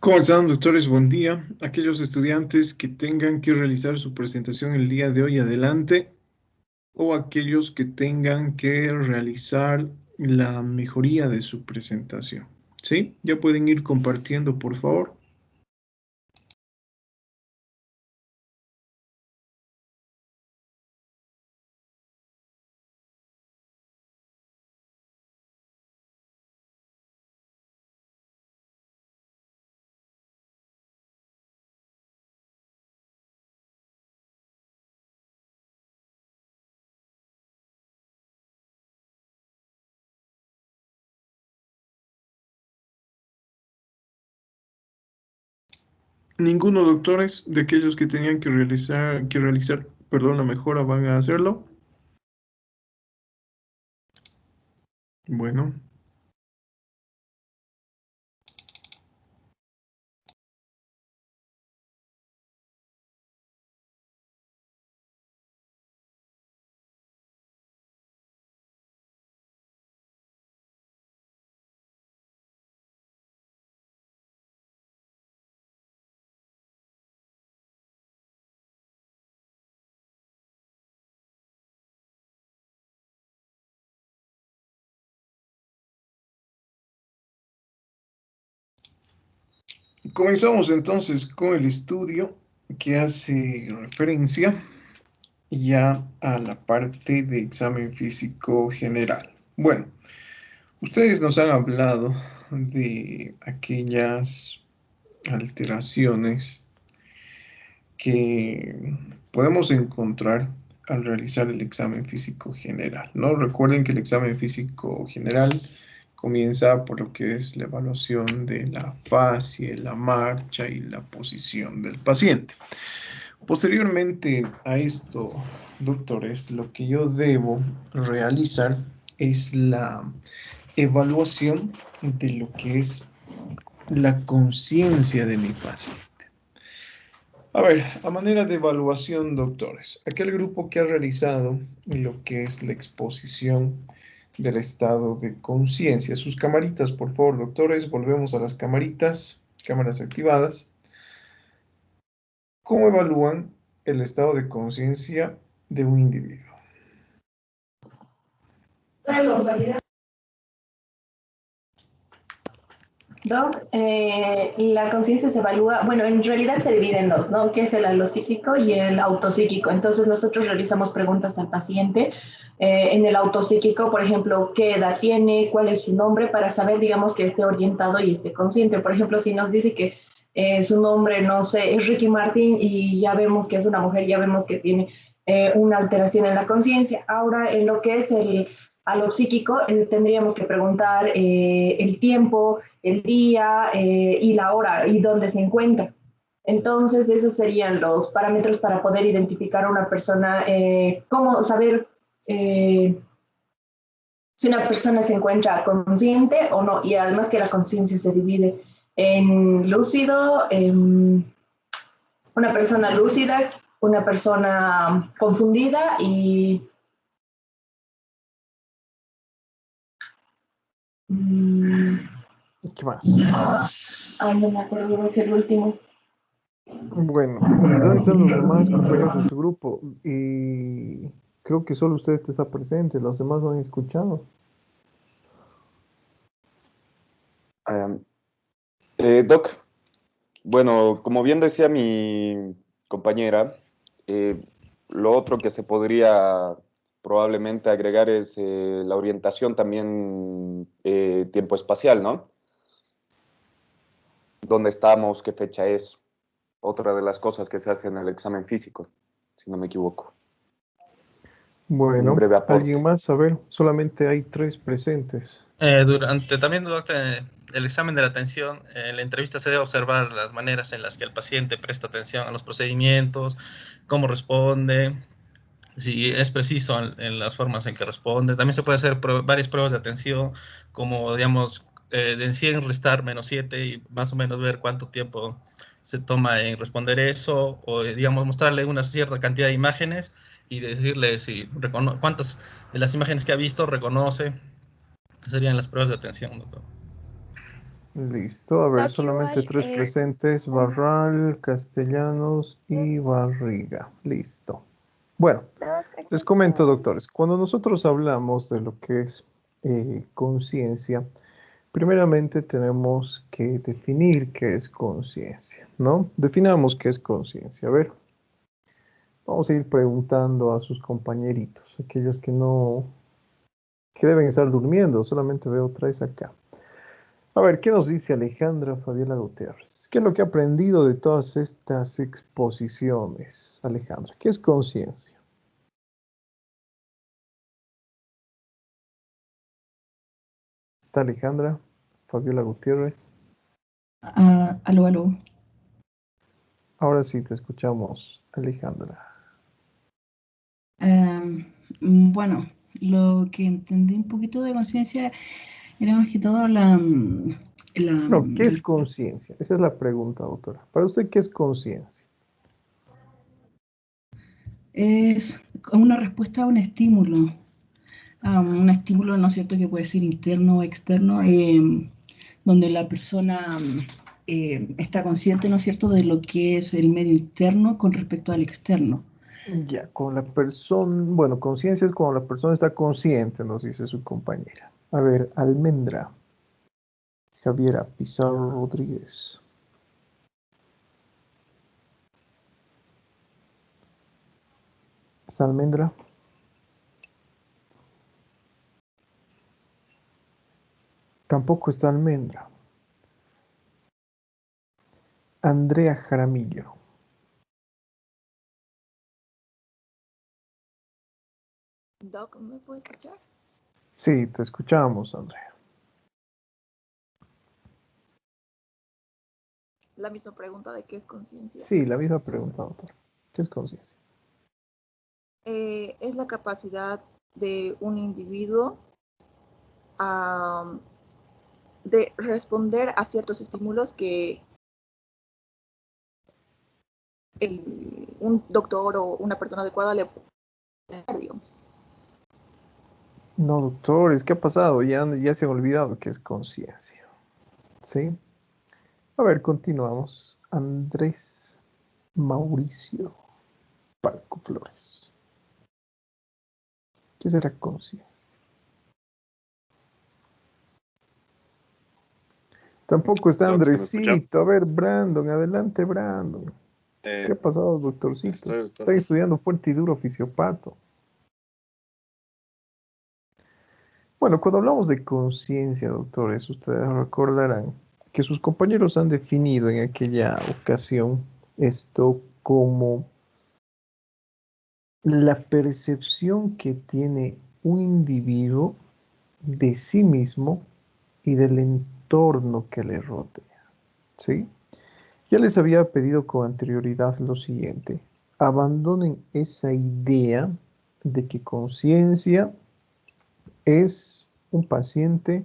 ¿Cómo están, doctores? Buen día. Aquellos estudiantes que tengan que realizar su presentación el día de hoy, adelante. O aquellos que tengan que realizar la mejoría de su presentación. ¿Sí? Ya pueden ir compartiendo, por favor. Ninguno, doctores, de aquellos que tenían que realizar, perdón, la mejora van a hacerlo. Bueno. Comenzamos entonces con el estudio que hace referencia ya a la parte de examen físico general. Bueno, ustedes nos han hablado de aquellas alteraciones que podemos encontrar al realizar el examen físico general, ¿no? Recuerden que el examen físico general comienza por lo que es la evaluación de la fascie, la marcha y la posición del paciente. Posteriormente a esto, doctores, lo que yo debo realizar es la evaluación de lo que es la conciencia de mi paciente. A ver, a manera de evaluación, doctores, aquel grupo que ha realizado lo que es la exposición del estado de conciencia. Sus camaritas, por favor, doctores, volvemos a las camaritas, cámaras activadas. ¿Cómo evalúan el estado de conciencia de un individuo? Doc, la conciencia se evalúa, bueno, en realidad se divide en dos, ¿no? Que es el alopsíquico y el autopsíquico. Entonces nosotros realizamos preguntas al paciente. En el autopsíquico, por ejemplo, qué edad tiene, cuál es su nombre, para saber, digamos, que esté orientado y esté consciente. Por ejemplo, si nos dice que su nombre, no sé, es Ricky Martin y ya vemos que es una mujer, ya vemos que tiene una alteración en la conciencia. Ahora, en lo que es el alopsíquico, tendríamos que preguntar el tiempo, el día y la hora y dónde se encuentra. Entonces, esos serían los parámetros para poder identificar a una persona, cómo saber si una persona se encuentra consciente o no. Y además que la conciencia se divide en lúcido, en una persona lúcida, una persona confundida y ¿Qué más? ay, no me acuerdo de el último. Bueno, ¿y dónde están los demás compañeros de su grupo? Y creo que solo usted está presente, los demás no han escuchado. Doc, bueno, como bien decía mi compañera, lo otro que se podría probablemente agregar es la orientación también tiempo espacial, ¿no? ¿Dónde estamos? ¿Qué fecha es? Otra de las cosas que se hace en el examen físico, si no me equivoco. Un Bueno, breve aporte. ¿alguien más? A ver, solamente hay 3 presentes. Durante el examen de la atención, en la entrevista se debe observar las maneras en las que el paciente presta atención a los procedimientos, cómo responde, si es preciso en las formas en que responde. También se puede hacer varias pruebas de atención, como digamos, de 100 restar -7 y más o menos ver cuánto tiempo se toma en responder eso, o digamos, mostrarle una cierta cantidad de imágenes y decirle si cuántas de las imágenes que ha visto reconoce. Serían las pruebas de atención, doctor. Listo, a ver, Doc, solamente igual, tres presentes, Barral, Castellanos y Barriga. Listo. Bueno, Doc, aquí les comento, estoy. doctores, cuando nosotros hablamos de lo que es conciencia, primeramente tenemos que definir qué es conciencia, ¿no? Definamos qué es conciencia. A ver, vamos a ir preguntando a sus compañeritos, aquellos que deben estar durmiendo, solamente veo tres acá. A ver, ¿qué nos dice Alejandra Fabiola Gutiérrez? ¿Qué es lo que ha aprendido de todas estas exposiciones, Alejandra? ¿Qué es conciencia? ¿Está Alejandra Fabiola Gutiérrez? Aló, aló. Ahora sí te escuchamos, Alejandra. Bueno, lo que entendí un poquito de conciencia era más que todo No, ¿qué es conciencia? Esa es la pregunta, doctora. Para usted, ¿qué es conciencia? es una respuesta a un estímulo, ¿no es cierto?, que puede ser interno o externo, donde la persona está consciente, ¿no es cierto?, de lo que es el medio interno con respecto al externo. Ya, con la persona, bueno, conciencia es cuando la persona está consciente, nos dice su compañera. A ver, Almendra, Javiera Pizarro Rodríguez. ¿Está Almendra? Tampoco está Almendra. Andrea Jaramillo. Doc, ¿me puede escuchar? Sí, te escuchamos, Andrea. La misma pregunta de qué es conciencia. Sí, la misma pregunta, doctor. ¿Qué es conciencia? Es la capacidad de un individuo a, de responder a ciertos estímulos que un doctor o una persona adecuada le puede dar, digamos. No, doctores, ¿qué ha pasado? Ya se ha olvidado qué es conciencia. ¿Sí? A ver, continuamos. Andrés Mauricio Palco Flores. ¿Qué será conciencia? Tampoco está Doc, ¿se me escucha? Andresito. A ver, Brandon, adelante, Brandon. ¿Qué ha pasado, doctorcito? Estoy, doctor. Está estudiando fuerte y duro fisiopato. Bueno, cuando hablamos de conciencia, doctores, ustedes recordarán que sus compañeros han definido en aquella ocasión esto como la percepción que tiene un individuo de sí mismo y del entorno que le rodea, ¿sí? Ya les había pedido con anterioridad lo siguiente: abandonen esa idea de que conciencia es un paciente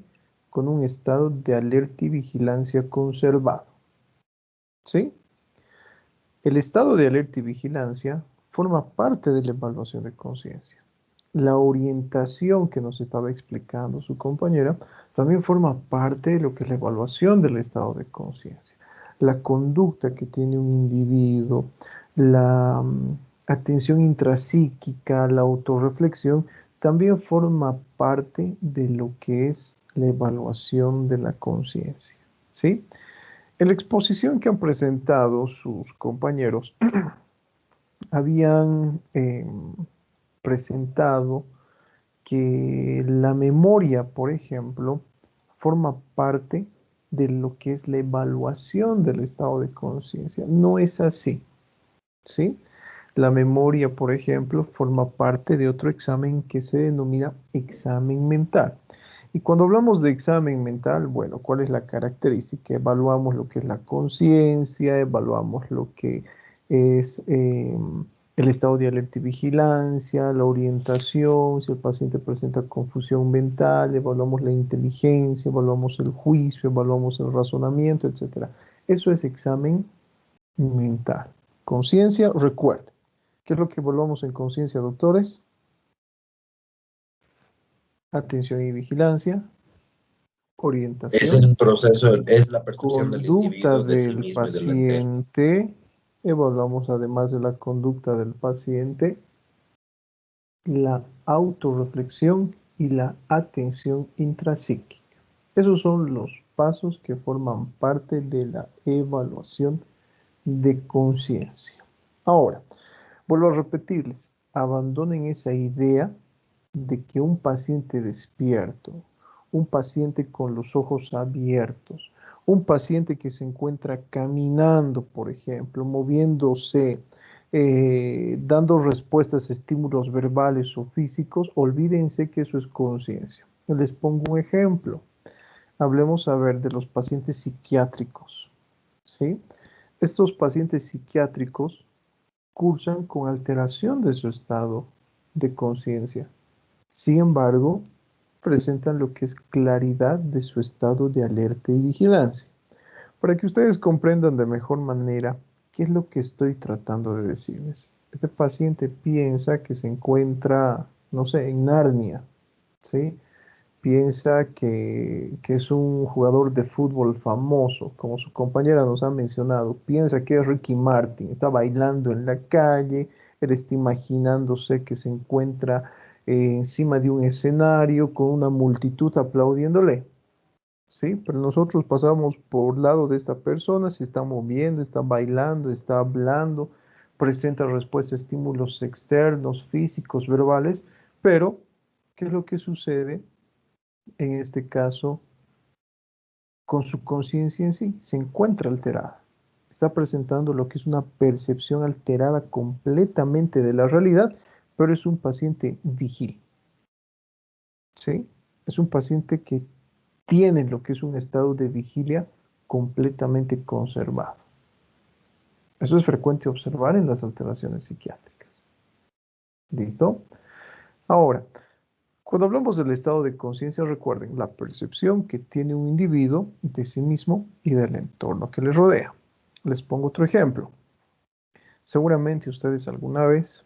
con un estado de alerta y vigilancia conservado, ¿sí? El estado de alerta y vigilancia forma parte de la evaluación de conciencia. La orientación que nos estaba explicando su compañera también forma parte de lo que es la evaluación del estado de conciencia. La conducta que tiene un individuo, la atención intrapsíquica, la autorreflexión, también forma parte de lo que es la evaluación de la conciencia, ¿sí? En la exposición que han presentado sus compañeros, habían presentado que la memoria, por ejemplo, forma parte de lo que es la evaluación del estado de conciencia. No es así, ¿sí? La memoria, por ejemplo, forma parte de otro examen que se denomina examen mental. Y cuando hablamos de examen mental, bueno, ¿cuál es la característica? Evaluamos lo que es la conciencia, evaluamos lo que es el estado de alerta y vigilancia, la orientación, si el paciente presenta confusión mental, evaluamos la inteligencia, evaluamos el juicio, evaluamos el razonamiento, etc. Eso es examen mental. Conciencia, recuerde. ¿Qué es lo que evaluamos en conciencia, doctores? Atención y vigilancia. Orientación. Es el proceso, es la percepción del Conducta individuo de sí del mismo y del entorno. paciente. Evaluamos además de la conducta del paciente, la autorreflexión y la atención intrapsíquica. Esos son los pasos que forman parte de la evaluación de conciencia. Ahora, vuelvo a repetirles, abandonen esa idea de que un paciente despierto, un paciente con los ojos abiertos, un paciente que se encuentra caminando, por ejemplo, moviéndose, dando respuestas a estímulos verbales o físicos, olvídense que eso es conciencia. Les pongo un ejemplo. Hablemos a ver de los pacientes psiquiátricos, ¿sí? Estos pacientes psiquiátricos cursan con alteración de su estado de conciencia. Sin embargo, presentan lo que es claridad de su estado de alerta y vigilancia. Para que ustedes comprendan de mejor manera qué es lo que estoy tratando de decirles. Este paciente piensa que se encuentra, no sé, en Narnia, ¿sí? Piensa que es un jugador de fútbol famoso, como su compañera nos ha mencionado. Piensa que es Ricky Martin, está bailando en la calle, él está imaginándose que se encuentra encima de un escenario con una multitud aplaudiéndole. ¿Sí? Pero nosotros pasamos por lado de esta persona, se está moviendo, está bailando, está hablando, presenta respuesta a estímulos externos, físicos, verbales, pero ¿qué es lo que sucede en este caso con su conciencia en sí? Se encuentra alterada. Está presentando lo que es una percepción alterada completamente de la realidad, pero es un paciente vigil. ¿Sí? Es un paciente que tiene lo que es un estado de vigilia completamente conservado. Eso es frecuente observar en las alteraciones psiquiátricas. ¿Listo? Ahora, cuando hablamos del estado de conciencia, recuerden la percepción que tiene un individuo de sí mismo y del entorno que le rodea. Les pongo otro ejemplo. Seguramente ustedes alguna vez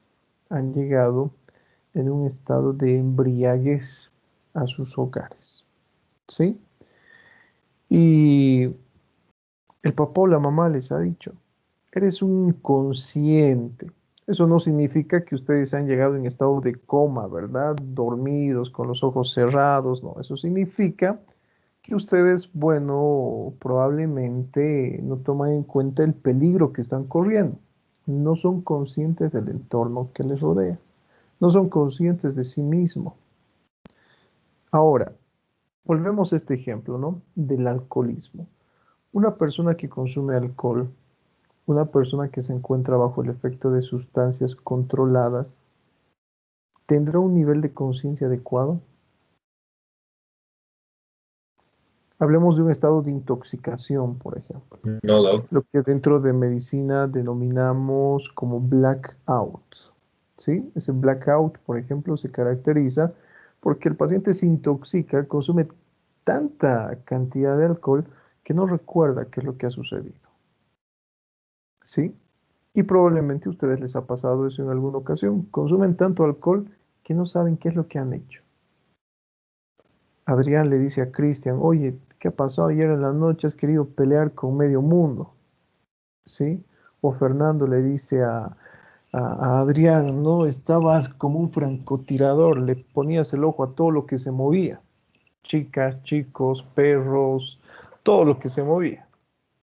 han llegado en un estado de embriaguez a sus hogares, ¿sí? Y el papá o la mamá les ha dicho, eres un inconsciente. Eso no significa que ustedes han llegado en estado de coma, ¿verdad? Dormidos, con los ojos cerrados, no. Eso significa que ustedes, bueno, probablemente no toman en cuenta el peligro que están corriendo. No son conscientes del entorno que les rodea. No son conscientes de sí mismos. Ahora, volvemos a este ejemplo, ¿no? Del alcoholismo. Una persona que consume alcohol, una persona que se encuentra bajo el efecto de sustancias controladas, ¿tendrá un nivel de conciencia adecuado? Hablemos de un estado de intoxicación, por ejemplo. No, Doc. Lo que dentro de medicina denominamos como blackout. ¿Sí? Ese blackout, por ejemplo, se caracteriza porque el paciente se intoxica, consume tanta cantidad de alcohol que no recuerda qué es lo que ha sucedido. ¿Sí? Y probablemente a ustedes les ha pasado eso en alguna ocasión. Consumen tanto alcohol que no saben qué es lo que han hecho. Adrián le dice a Cristian, oye, ¿qué ha pasado ayer en la noche? Has querido pelear con medio mundo. ¿Sí? O Fernando le dice a Adrián, no, estabas como un francotirador, le ponías el ojo a todo lo que se movía. Chicas, chicos, perros, todo lo que se movía.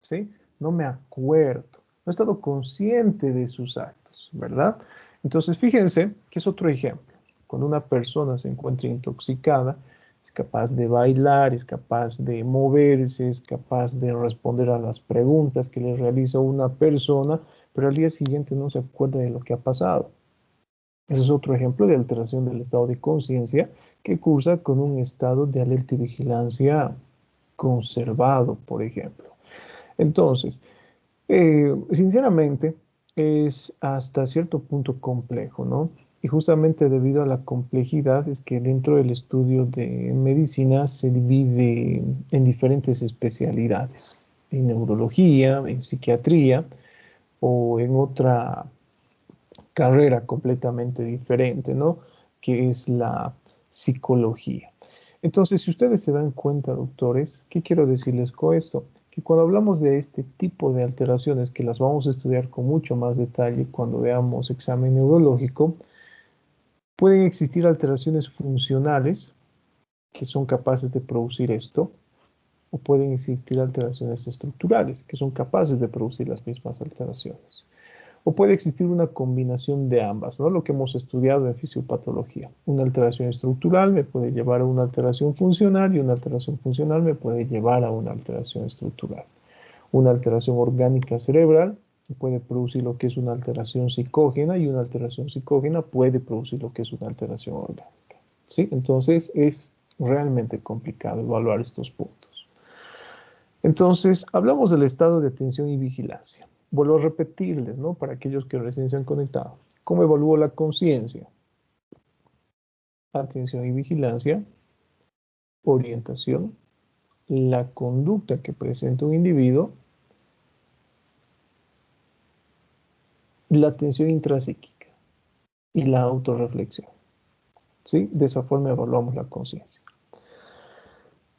¿Sí? No me acuerdo. No he estado consciente de sus actos, ¿verdad? Entonces, fíjense que es otro ejemplo. Cuando una persona se encuentra intoxicada, es capaz de bailar, es capaz de moverse, es capaz de responder a las preguntas que le realiza una persona, pero al día siguiente no se acuerda de lo que ha pasado. Ese es otro ejemplo de alteración del estado de conciencia que cursa con un estado de alerta y vigilancia conservado, por ejemplo. Entonces, sinceramente, es hasta cierto punto complejo, ¿no? Y justamente debido a la complejidad es que dentro del estudio de medicina se divide en diferentes especialidades, en neurología, en psiquiatría o en otra carrera completamente diferente, ¿no? Que es la psicología. Entonces, si ustedes se dan cuenta, doctores, ¿qué quiero decirles con esto? Que cuando hablamos de este tipo de alteraciones, que las vamos a estudiar con mucho más detalle cuando veamos examen neurológico, pueden existir alteraciones funcionales que son capaces de producir esto, o pueden existir alteraciones estructurales que son capaces de producir las mismas alteraciones. O puede existir una combinación de ambas, ¿no? Lo que hemos estudiado en fisiopatología. Una alteración estructural me puede llevar a una alteración funcional y una alteración funcional me puede llevar a una alteración estructural. Una alteración orgánica cerebral puede producir lo que es una alteración psicógena y una alteración psicógena puede producir lo que es una alteración orgánica. ¿Sí? Entonces es realmente complicado evaluar estos puntos. Entonces, hablamos del estado de atención y vigilancia. Vuelvo a repetirles, ¿no? Para aquellos que recién se han conectado. ¿Cómo evalúo la conciencia? Atención y vigilancia, orientación, la conducta que presenta un individuo, la atención intrapsíquica y la autorreflexión. ¿Sí? De esa forma evaluamos la conciencia.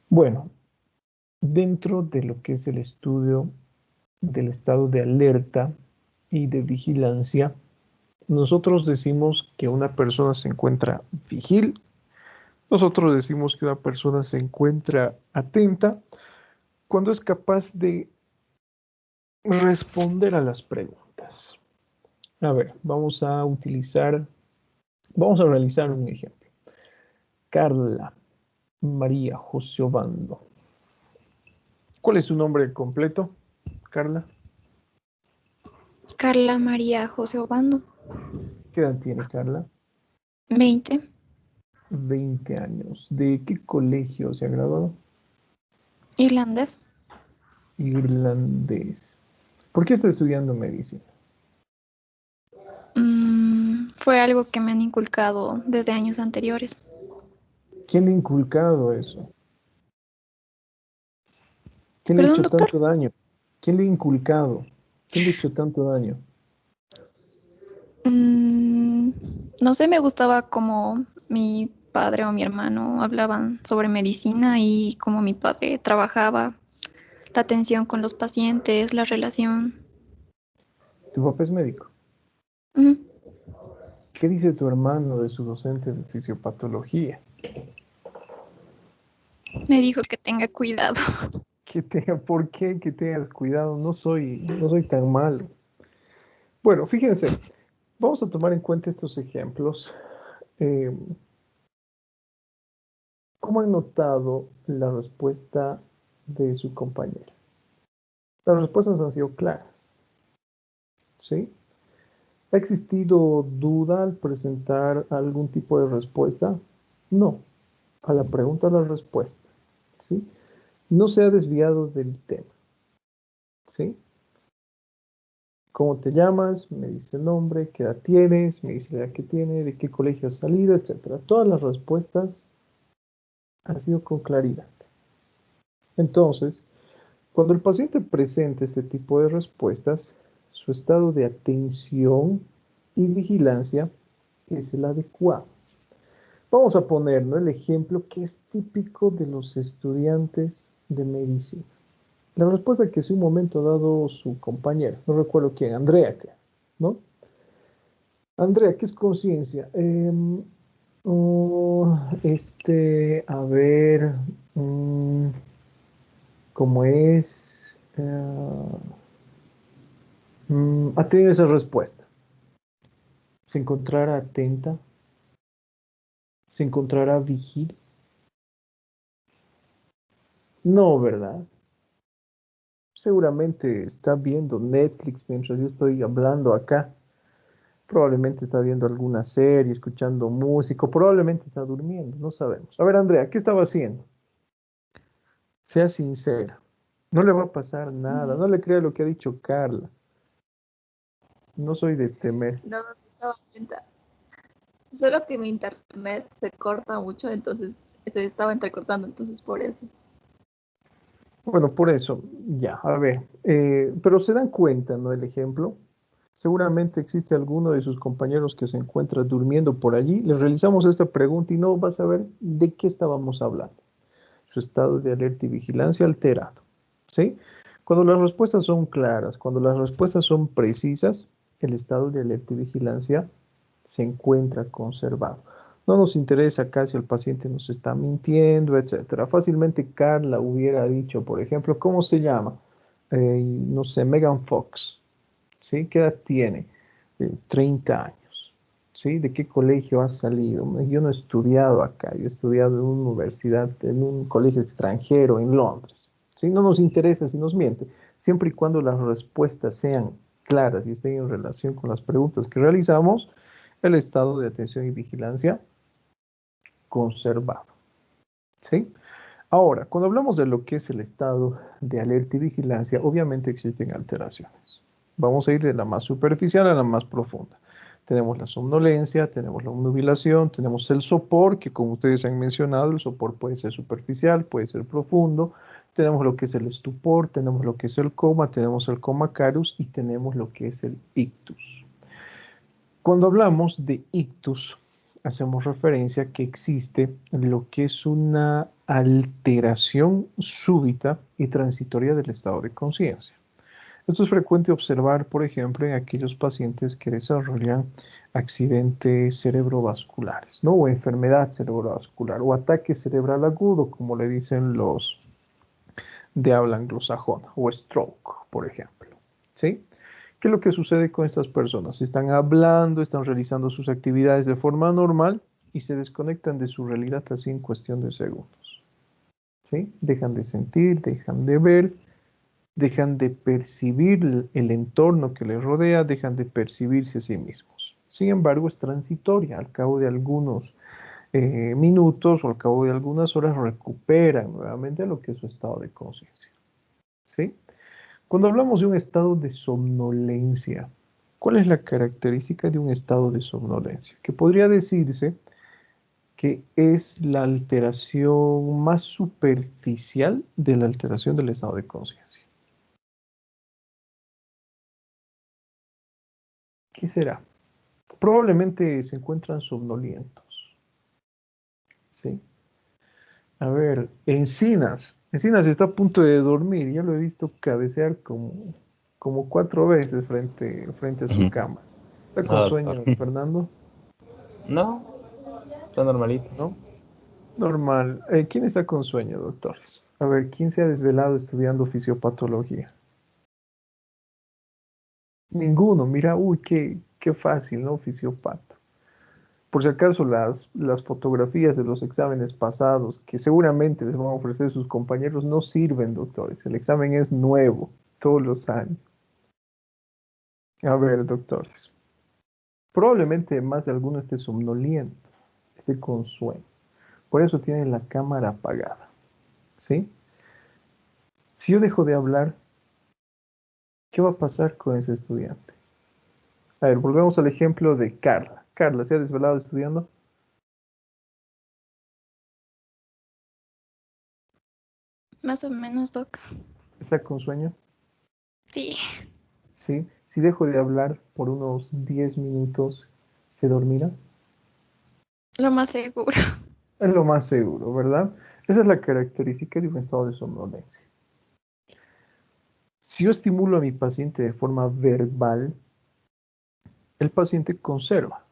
Bueno, dentro de lo que es el estudio del estado de alerta y de vigilancia, nosotros decimos que una persona se encuentra vigil, nosotros decimos que una persona se encuentra atenta cuando es capaz de responder a las preguntas. A ver, vamos a realizar un ejemplo. Carla María José Obando. ¿Cuál es su nombre completo, Carla? Carla María José Obando. ¿Qué edad tiene Carla? 20. 20 años. ¿De qué colegio se ha graduado? Irlandés. Irlandés. ¿Por qué está estudiando medicina? Fue algo que me han inculcado desde años anteriores. ¿Quién le ha inculcado eso? ¿Quién le ha Perdón, hecho doctor. tanto daño? ¿Quién le ha inculcado? ¿Quién le ha hecho tanto daño? No sé, me gustaba como mi padre o mi hermano hablaban sobre medicina y cómo mi padre trabajaba, la atención con los pacientes, la relación. ¿Tu papá es médico? Ujú. ¿Qué dice tu hermano de su docente de fisiopatología? Me dijo que tenga cuidado. ¿Por qué que tengas cuidado? No soy tan malo. Bueno, fíjense, vamos a tomar en cuenta estos ejemplos. ¿Cómo han notado la respuesta de su compañera? Las respuestas han sido claras, ¿sí? ¿Ha existido duda al presentar algún tipo de respuesta? No. A la pregunta, la respuesta, ¿sí? No se ha desviado del tema, ¿sí? ¿Cómo te llamas? Me dice el nombre, ¿qué edad tienes? Me dice la edad que tiene, de qué colegio has salido, etcétera. Todas las respuestas han sido con claridad. Entonces, cuando el paciente presenta este tipo de respuestas, su estado de atención y vigilancia es el adecuado. Vamos a poner, ¿no?, el ejemplo que es típico de los estudiantes de medicina. La respuesta que hace un momento ha dado su compañera, no recuerdo quién, Andrea, ¿no? Andrea, ¿qué es conciencia? A ver, ¿cómo es? Ha tenido esa respuesta. ¿Se encontrará atenta? ¿Se encontrará vigil? No, ¿verdad? Seguramente está viendo Netflix mientras yo estoy hablando acá. Probablemente está viendo alguna serie, escuchando música, probablemente está durmiendo, no sabemos. A ver, Andrea, ¿qué estaba haciendo? Sea sincera. No le va a pasar nada. No le crea lo que ha dicho Carla. No soy de temer. No, no estaba atenta. Solo que mi internet se corta mucho, entonces se estaba entrecortando, entonces por eso. Bueno, por eso, ya, a ver. Pero se dan cuenta, ¿no? El ejemplo. Seguramente existe alguno de sus compañeros que se encuentra durmiendo por allí. Les realizamos esta pregunta y no va a saber de qué estábamos hablando. Su estado de alerta y vigilancia alterado. ¿Sí? Cuando las respuestas son claras, cuando las respuestas son precisas, el estado de alerta y vigilancia se encuentra conservado. No nos interesa acá si el paciente nos está mintiendo, etcétera. Fácilmente Carla hubiera dicho, por ejemplo, ¿cómo se llama? No sé, Megan Fox. ¿Sí? ¿Qué edad tiene? 30 años. ¿Sí? ¿De qué colegio ha salido? Yo no he estudiado acá, yo he estudiado en una universidad, en un colegio extranjero en Londres. ¿Sí? No nos interesa si nos miente, siempre y cuando las respuestas sean claras y estén en relación con las preguntas que realizamos, el estado de atención y vigilancia conservado. ¿Sí? Ahora, cuando hablamos de lo que es el estado de alerta y vigilancia, obviamente existen alteraciones. Vamos a ir de la más superficial a la más profunda. Tenemos la somnolencia, tenemos la obnubilación, tenemos el sopor, que como ustedes han mencionado, el sopor puede ser superficial, puede ser profundo. Tenemos lo que es el estupor, tenemos lo que es el coma, tenemos el coma carus y tenemos lo que es el ictus. Cuando hablamos de ictus, hacemos referencia a que existe lo que es una alteración súbita y transitoria del estado de conciencia. Esto es frecuente observar, por ejemplo, en aquellos pacientes que desarrollan accidentes cerebrovasculares, ¿no? O enfermedad cerebrovascular, o ataque cerebral agudo, como le dicen los de habla anglosajona, o stroke, por ejemplo, ¿sí? ¿Qué es lo que sucede con estas personas? Están hablando, están realizando sus actividades de forma normal y se desconectan de su realidad así en cuestión de segundos, ¿sí? Dejan de sentir, dejan de ver, dejan de percibir el entorno que les rodea, dejan de percibirse a sí mismos. Sin embargo, es transitoria. Al cabo de algunos minutos o al cabo de algunas horas recuperan nuevamente lo que es su estado de conciencia. ¿Sí? Cuando hablamos de un estado de somnolencia, ¿cuál es la característica de un estado de somnolencia? Que podría decirse que es la alteración más superficial de la alteración del estado de conciencia. ¿Qué será? Probablemente se encuentran somnolientos. ¿Sí? A ver, Encinas. Encinas está a punto de dormir. Ya lo he visto cabecear como 4 veces frente a su cama. ¿Está con No, sueño, doctor. Fernando? No, está normalito. ¿No? Normal. ¿Quién está con sueño, doctores? A ver, ¿quién se ha desvelado estudiando fisiopatología? Ninguno. Mira, uy, qué fácil, ¿no? Fisiopato. Por si acaso, las fotografías de los exámenes pasados que seguramente les van a ofrecer sus compañeros no sirven, doctores. El examen es nuevo, todos los años. A ver, doctores. Probablemente más de alguno esté somnoliento, esté con sueño. Por eso tienen la cámara apagada. ¿Sí? Si yo dejo de hablar, ¿qué va a pasar con ese estudiante? A ver, volvemos al ejemplo de Carla. Carla, ¿se ha desvelado estudiando? Más o menos, Doc. ¿Está con sueño? Sí, ¿Sí? Si dejo de hablar por unos 10 minutos, ¿se dormirá? lo más seguro. Es lo más seguro, ¿verdad? Esa es la característica de un estado de somnolencia. Si yo estimulo a mi paciente de forma verbal, el paciente conserva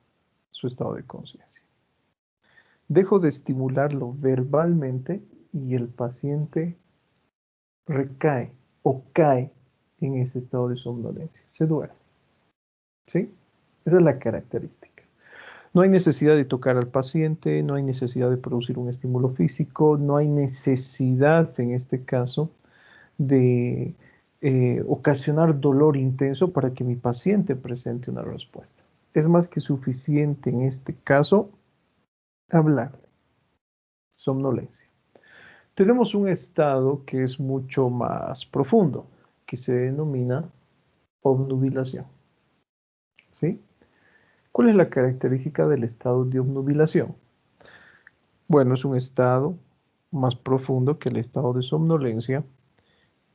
su estado de conciencia. Dejo de estimularlo verbalmente y el paciente recae o cae en ese estado de somnolencia. Se duerme. ¿Sí? Esa es la característica. No hay necesidad de tocar al paciente, no hay necesidad de producir un estímulo físico, no hay necesidad en este caso de ocasionar dolor intenso para que mi paciente presente una respuesta. Es más que suficiente en este caso hablar. Somnolencia. Tenemos un estado que es mucho más profundo, que se denomina obnubilación. ¿Sí? ¿Cuál es la característica del estado de obnubilación? Bueno, es un estado más profundo que el estado de somnolencia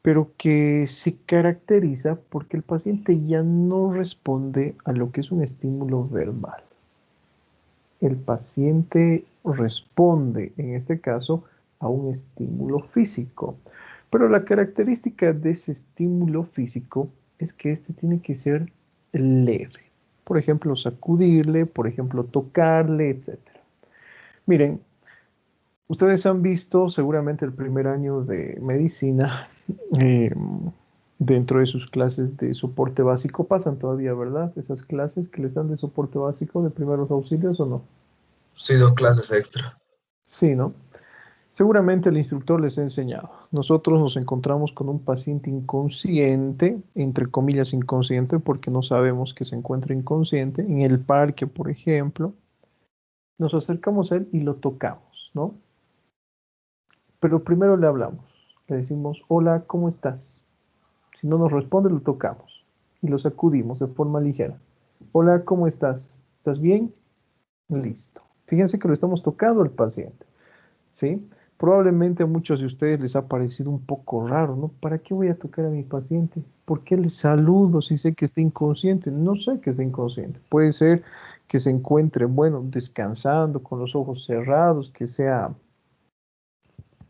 pero que se caracteriza porque el paciente ya no responde a lo que es un estímulo verbal. El paciente responde, en este caso, a un estímulo físico. Pero la característica de ese estímulo físico es que este tiene que ser leve. Por ejemplo, sacudirle, por ejemplo, tocarle, etc. Miren, ustedes han visto seguramente el primer año de medicina, eh, dentro de sus clases de soporte básico, pasan todavía, ¿verdad? Esas clases que les dan de soporte básico de primeros auxilios, ¿o no? Sí, 2 clases extra. Sí, ¿no? Seguramente el instructor les ha enseñado. Nosotros nos encontramos con un paciente inconsciente, entre comillas inconsciente, porque no sabemos que se encuentra inconsciente, en el parque, por ejemplo. Nos acercamos a él y lo tocamos, ¿no? Pero primero le hablamos. Le decimos, hola, ¿cómo estás? Si no nos responde, lo tocamos y lo sacudimos de forma ligera. Hola, ¿cómo estás? ¿Estás bien? Listo. Fíjense que lo estamos tocando al paciente, ¿sí? Probablemente a muchos de ustedes les ha parecido un poco raro, ¿no? ¿Para qué voy a tocar a mi paciente? ¿Por qué le saludo si sé que está inconsciente? No sé que está inconsciente. Puede ser que se encuentre, bueno, descansando, con los ojos cerrados, que sea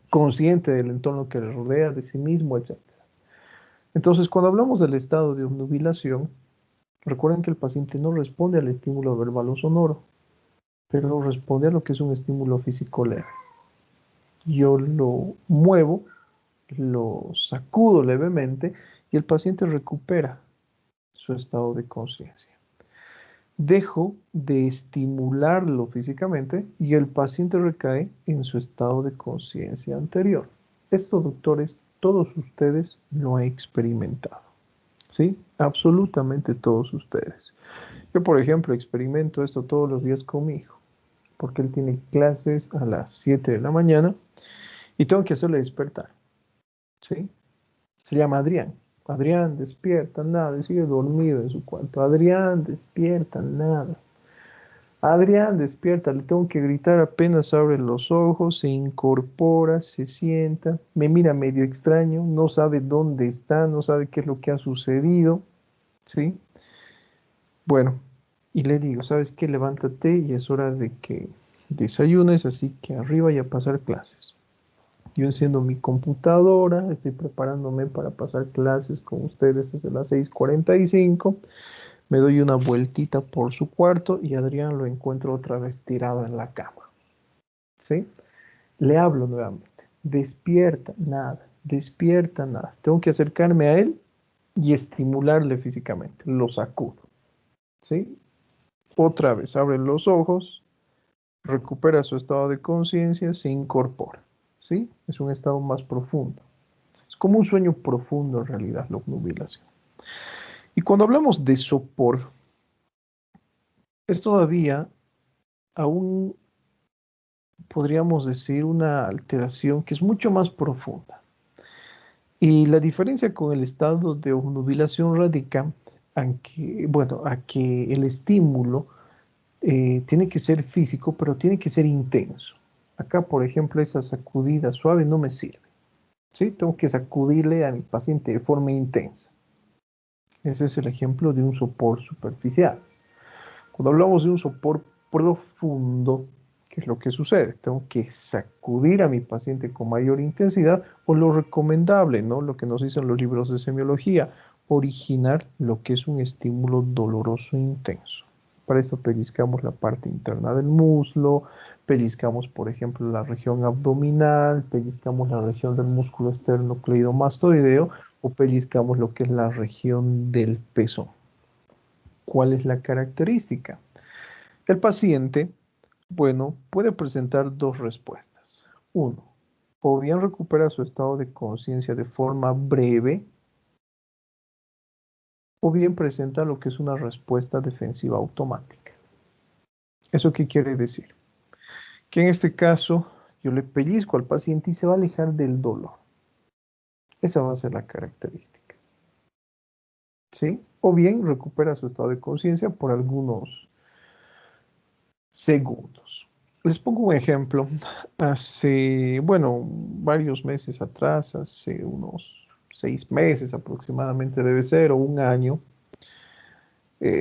consciente del entorno que le rodea, de sí mismo, etc. Entonces, cuando hablamos del estado de obnubilación, recuerden que el paciente no responde al estímulo verbal o sonoro, pero responde a lo que es un estímulo físico leve. Yo lo muevo, lo sacudo levemente y el paciente recupera su estado de conciencia. Dejo de estimularlo físicamente y el paciente recae en su estado de conciencia anterior. Esto, doctores, todos ustedes lo han experimentado, ¿sí? Absolutamente todos ustedes. Yo, por ejemplo, experimento esto todos los días con mi hijo, porque él tiene clases a las 7 de la mañana y tengo que hacerle despertar, ¿sí? Se llama Adrián. Adrián, despierta, nada, y sigue dormido en su cuarto. Adrián, despierta, nada. Adrián, despierta, le tengo que gritar apenas abre los ojos, se incorpora, se sienta, me mira medio extraño, no sabe dónde está, no sabe qué es lo que ha sucedido, ¿sí? Bueno, y le digo, ¿sabes qué? Levántate y es hora de que desayunes, así que arriba y a pasar clases. Yo enciendo mi computadora, estoy preparándome para pasar clases con ustedes desde las 6:45. Me doy una vueltita por su cuarto y Adrián lo encuentro otra vez tirado en la cama. ¿Sí? Le hablo nuevamente. Despierta, nada. Despierta, nada. Tengo que acercarme a él y estimularle físicamente. Lo sacudo. ¿Sí? Otra vez abre los ojos, recupera su estado de conciencia, se incorpora. ¿Sí? Es un estado más profundo. Es como un sueño profundo en realidad, la obnubilación. Y cuando hablamos de sopor, es todavía aún, podríamos decir, una alteración que es mucho más profunda. Y la diferencia con el estado de obnubilación radica en que, bueno, a que el estímulo tiene que ser físico, pero tiene que ser intenso. Acá, por ejemplo, esa sacudida suave no me sirve. ¿Sí? Tengo que sacudirle a mi paciente de forma intensa. Ese es el ejemplo de un sopor superficial. Cuando hablamos de un sopor profundo, ¿qué es lo que sucede? Tengo que sacudir a mi paciente con mayor intensidad o lo recomendable, ¿no? Lo que nos dicen los libros de semiología, originar lo que es un estímulo doloroso e intenso. Para esto pellizcamos la parte interna del muslo, pellizcamos, por ejemplo, la región abdominal, pellizcamos la región del músculo esternocleidomastoideo o pellizcamos lo que es la región del pezón. ¿Cuál es la característica? El paciente, bueno, puede presentar dos respuestas. Uno, o bien recupera su estado de conciencia de forma breve, o bien presenta lo que es una respuesta defensiva automática. ¿Eso qué quiere decir? Que en este caso yo le pellizco al paciente y se va a alejar del dolor. Esa va a ser la característica. ¿Sí? O bien recupera su estado de conciencia por algunos segundos. Les pongo un ejemplo. Hace, bueno, varios meses atrás, hace unos 6 meses aproximadamente debe ser, o un año,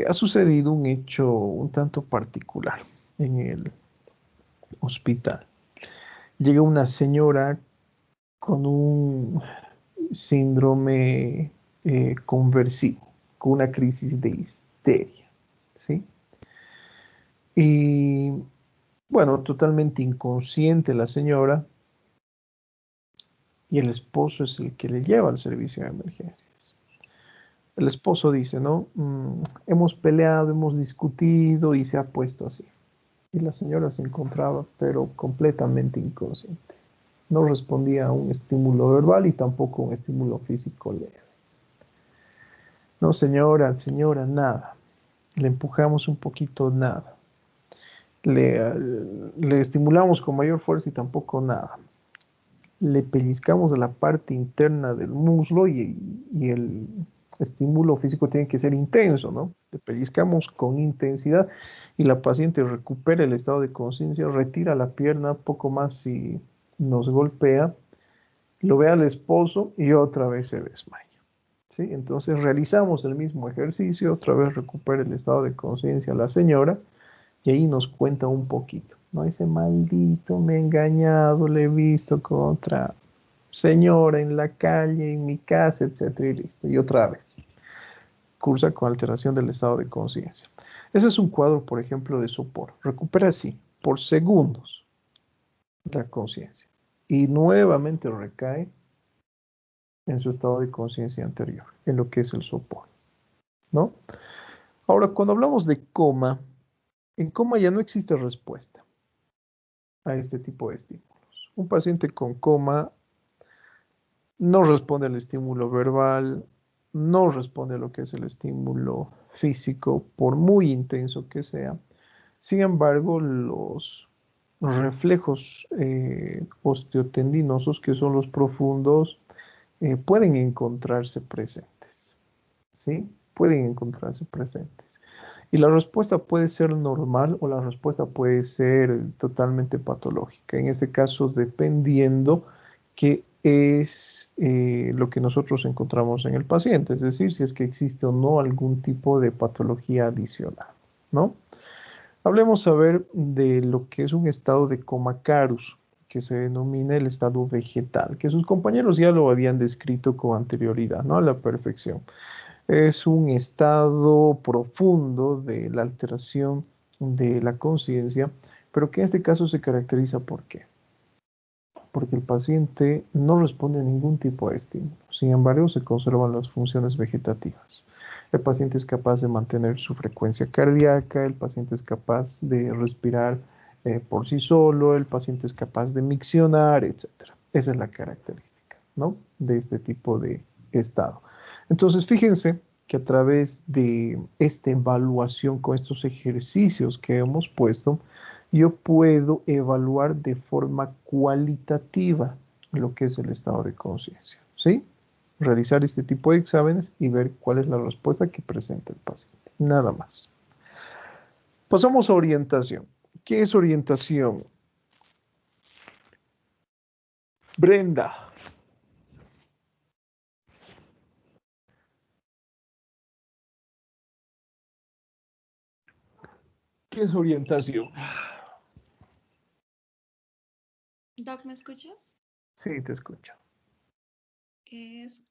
ha sucedido un hecho un tanto particular en el hospital. Llega una señora con un síndrome conversivo, con una crisis de histeria, ¿sí? Y bueno, totalmente inconsciente la señora, y el esposo es el que le lleva al servicio de emergencias. El esposo dice, ¿no? Hemos peleado, hemos discutido y se ha puesto así. Y la señora se encontraba, pero completamente inconsciente. No respondía a un estímulo verbal y tampoco a un estímulo físico leve. No, señora, señora, nada. Le empujamos un poquito, nada. Le estimulamos con mayor fuerza y tampoco nada. Le pellizcamos a la parte interna del muslo y el estímulo físico tiene que ser intenso, ¿no? Le pellizcamos con intensidad y la paciente recupera el estado de conciencia, retira la pierna poco más y nos golpea, lo ve al esposo y otra vez se desmaya, ¿sí? Entonces realizamos el mismo ejercicio, otra vez recupera el estado de conciencia la señora y ahí nos cuenta un poquito, ¿no? Ese maldito me ha engañado, le he visto con otra señora en la calle, en mi casa, etcétera, y listo. Y otra vez, cursa con alteración del estado de conciencia. Ese es un cuadro, por ejemplo, de sopor. Recupera así, por segundos, la conciencia. Y nuevamente recae en su estado de conciencia anterior, en lo que es el sopor, ¿no? Ahora, cuando hablamos de coma, en coma ya no existe respuesta a este tipo de estímulos. Un paciente con coma no responde al estímulo verbal, no responde a lo que es el estímulo físico, por muy intenso que sea. Sin embargo, los reflejos osteotendinosos, que son los profundos, pueden encontrarse presentes, ¿sí? Pueden encontrarse presentes. Y la respuesta puede ser normal o la respuesta puede ser totalmente patológica. En este caso, dependiendo qué es lo que nosotros encontramos en el paciente, es decir, si es que existe o no algún tipo de patología adicional, ¿no? Hablemos a ver de lo que es un estado de coma carus, que se denomina el estado vegetal, que sus compañeros ya lo habían descrito con anterioridad, ¿no? A la perfección. Es un estado profundo de la alteración de la conciencia, pero que en este caso se caracteriza ¿por qué? Porque el paciente no responde a ningún tipo de estímulo. Sin embargo, se conservan las funciones vegetativas. El paciente es capaz de mantener su frecuencia cardíaca, el paciente es capaz de respirar por sí solo, el paciente es capaz de miccionar, etc. Esa es la característica, ¿no? De este tipo de estado. Entonces, fíjense que a través de esta evaluación con estos ejercicios que hemos puesto, yo puedo evaluar de forma cualitativa lo que es el estado de conciencia, ¿sí? Realizar este tipo de exámenes y ver cuál es la respuesta que presenta el paciente. Nada más. Pasamos a orientación. ¿Qué es orientación? Brenda. ¿Qué es orientación? Doc, ¿me escucha? Sí, te escucho. Es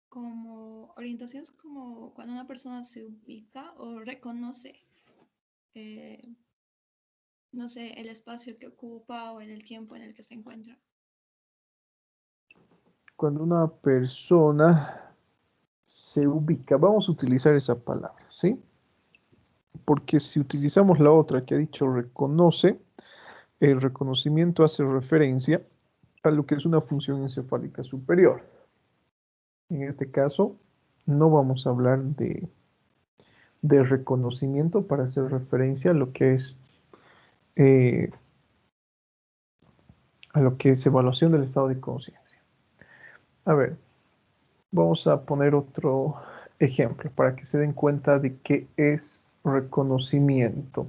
como orientación, es como cuando una persona se ubica o reconoce, no sé, el espacio que ocupa o en el tiempo en el que se encuentra. Cuando una persona se ubica, vamos a utilizar esa palabra, ¿sí? Porque si utilizamos la otra que ha dicho reconoce, el reconocimiento hace referencia a lo que es una función encefálica superior. En este caso, no vamos a hablar de reconocimiento para hacer referencia a lo que es evaluación del estado de conciencia. A ver, vamos a poner otro ejemplo para que se den cuenta de qué es reconocimiento.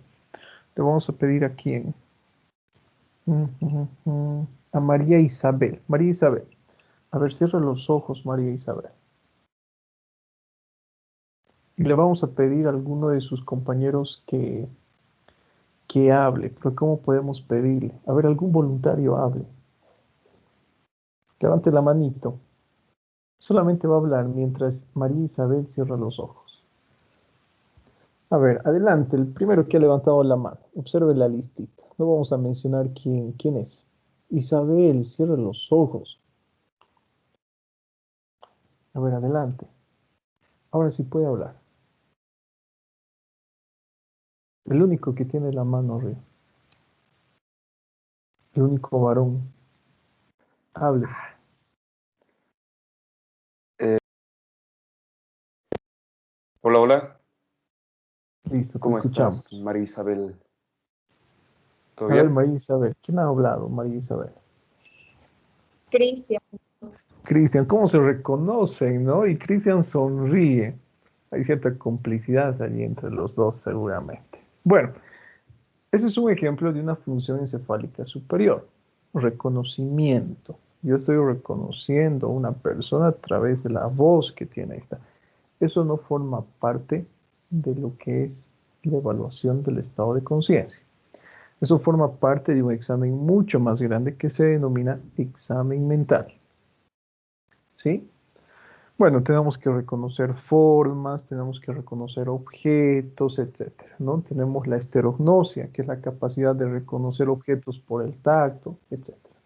Le vamos a pedir a quién. A María Isabel. María Isabel, A ver, cierra los ojos, María Isabel. Y le vamos a pedir a alguno de sus compañeros que hable. Pero ¿cómo podemos pedirle? A ver, algún voluntario hable. Levante la manito. Solamente va a hablar mientras María Isabel cierra los ojos. A ver, adelante. El primero que ha levantado la mano. Observe la listita. No vamos a mencionar quién es. Isabel, cierra los ojos. A ver, adelante. Ahora sí puede hablar. El único que tiene la mano arriba. El único varón. Hable. Hola, hola. Listo, te ¿Cómo escuchamos. estás, María Isabel? ¿Todo A ver, bien? María Isabel. ¿Quién ha hablado, María Isabel? Cristian. Cristian, ¿cómo se reconocen, no? Y Cristian sonríe. Hay cierta complicidad allí entre los dos, seguramente. Bueno, ese es un ejemplo de una función encefálica superior. Reconocimiento. Yo estoy reconociendo a una persona a través de la voz que tiene esta. Eso no forma parte de lo que es la evaluación del estado de conciencia. Eso forma parte de un examen mucho más grande que se denomina examen mental. ¿Sí? Bueno, tenemos que reconocer formas, tenemos que reconocer objetos, etcétera, ¿no? Tenemos la esterognosia, que es la capacidad de reconocer objetos por el tacto, etcétera.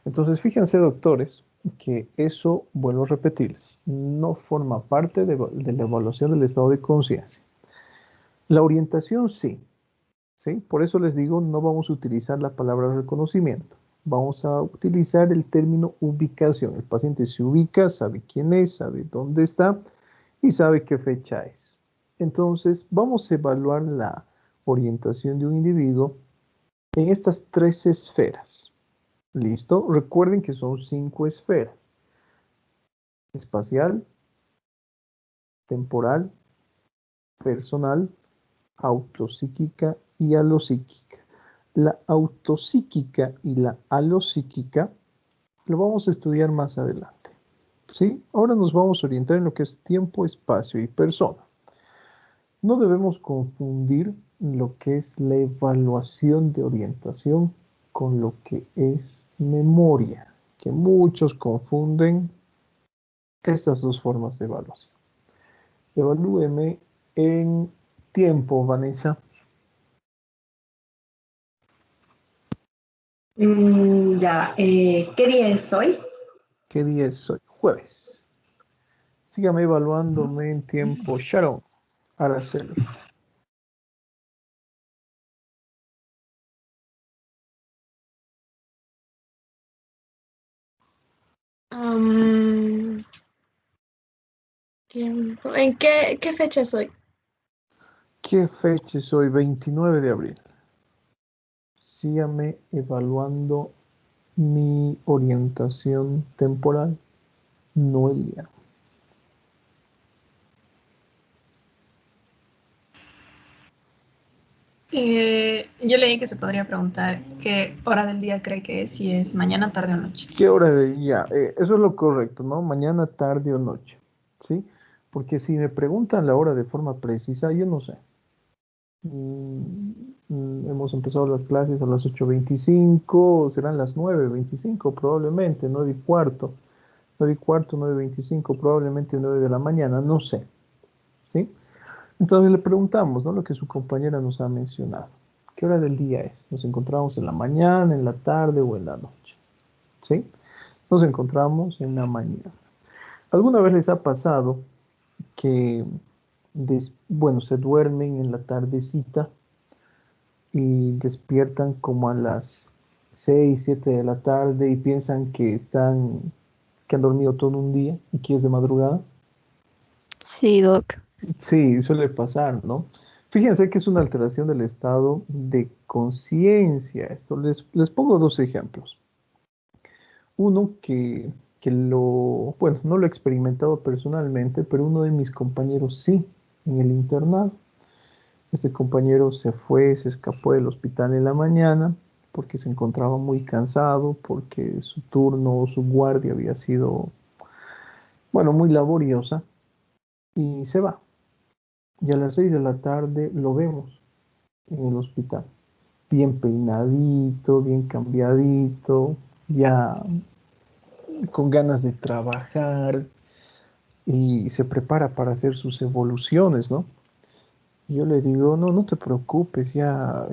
Entonces, fíjense, doctores, que eso, vuelvo a repetirles, no forma parte de la evaluación del estado de conciencia. La orientación sí, ¿sí? Por eso les digo, no vamos a utilizar la palabra reconocimiento. Vamos a utilizar el término ubicación. El paciente se ubica, sabe quién es, sabe dónde está y sabe qué fecha es. Entonces, vamos a evaluar la orientación de un individuo en estas 3 esferas. ¿Listo? Recuerden que son 5 esferas. Espacial, temporal, personal, autopsíquica y alopsíquica. La autopsíquica y la alopsíquica lo vamos a estudiar más adelante. ¿Sí? Ahora nos vamos a orientar en lo que es tiempo, espacio y persona. No debemos confundir lo que es la evaluación de orientación con lo que es memoria, que muchos confunden estas dos formas de evaluación. Evalúeme en tiempo, Vanessa. Ya, ¿qué día es hoy? ¿Qué día es hoy? Jueves. Sígame evaluándome en tiempo, Sharon. Araceli. Tiempo. ¿En qué fecha es hoy? ¿Qué fecha es hoy? 29 de abril. Sígame evaluando mi orientación temporal, Noelia. Yo leí que se podría preguntar qué hora del día cree que es, si es mañana, tarde o noche. ¿Qué hora de día? Eso es lo correcto, ¿no? Mañana, tarde o noche, ¿sí? Porque si me preguntan la hora de forma precisa, yo no sé. Hemos empezado las clases a las 8:25, serán las 9:25 probablemente, 9:15, 9:15, 9:25, probablemente 9 de la mañana, no sé, ¿sí? Entonces le preguntamos, ¿no? Lo que su compañera nos ha mencionado. ¿Qué hora del día es? ¿Nos encontramos en la mañana, en la tarde o en la noche? ¿Sí? Nos encontramos en la mañana. ¿Alguna vez les ha pasado que, bueno, se duermen en la tardecita y despiertan como a las 6, 7 de la tarde y piensan que han dormido todo un día y que es de madrugada? Sí, Doc. Sí, suele pasar, ¿no? Fíjense que es una alteración del estado de conciencia. Esto les pongo 2 ejemplos. Uno bueno, no lo he experimentado personalmente, pero uno de mis compañeros sí, en el internado. Este compañero se escapó del hospital en la mañana, porque se encontraba muy cansado, porque su turno o su guardia había sido, bueno, muy laboriosa, y se va. Y a las 6 de la tarde lo vemos en el hospital, bien peinadito, bien cambiadito, ya con ganas de trabajar, y se prepara para hacer sus evoluciones, ¿no? Y yo le digo, no, no te preocupes, ya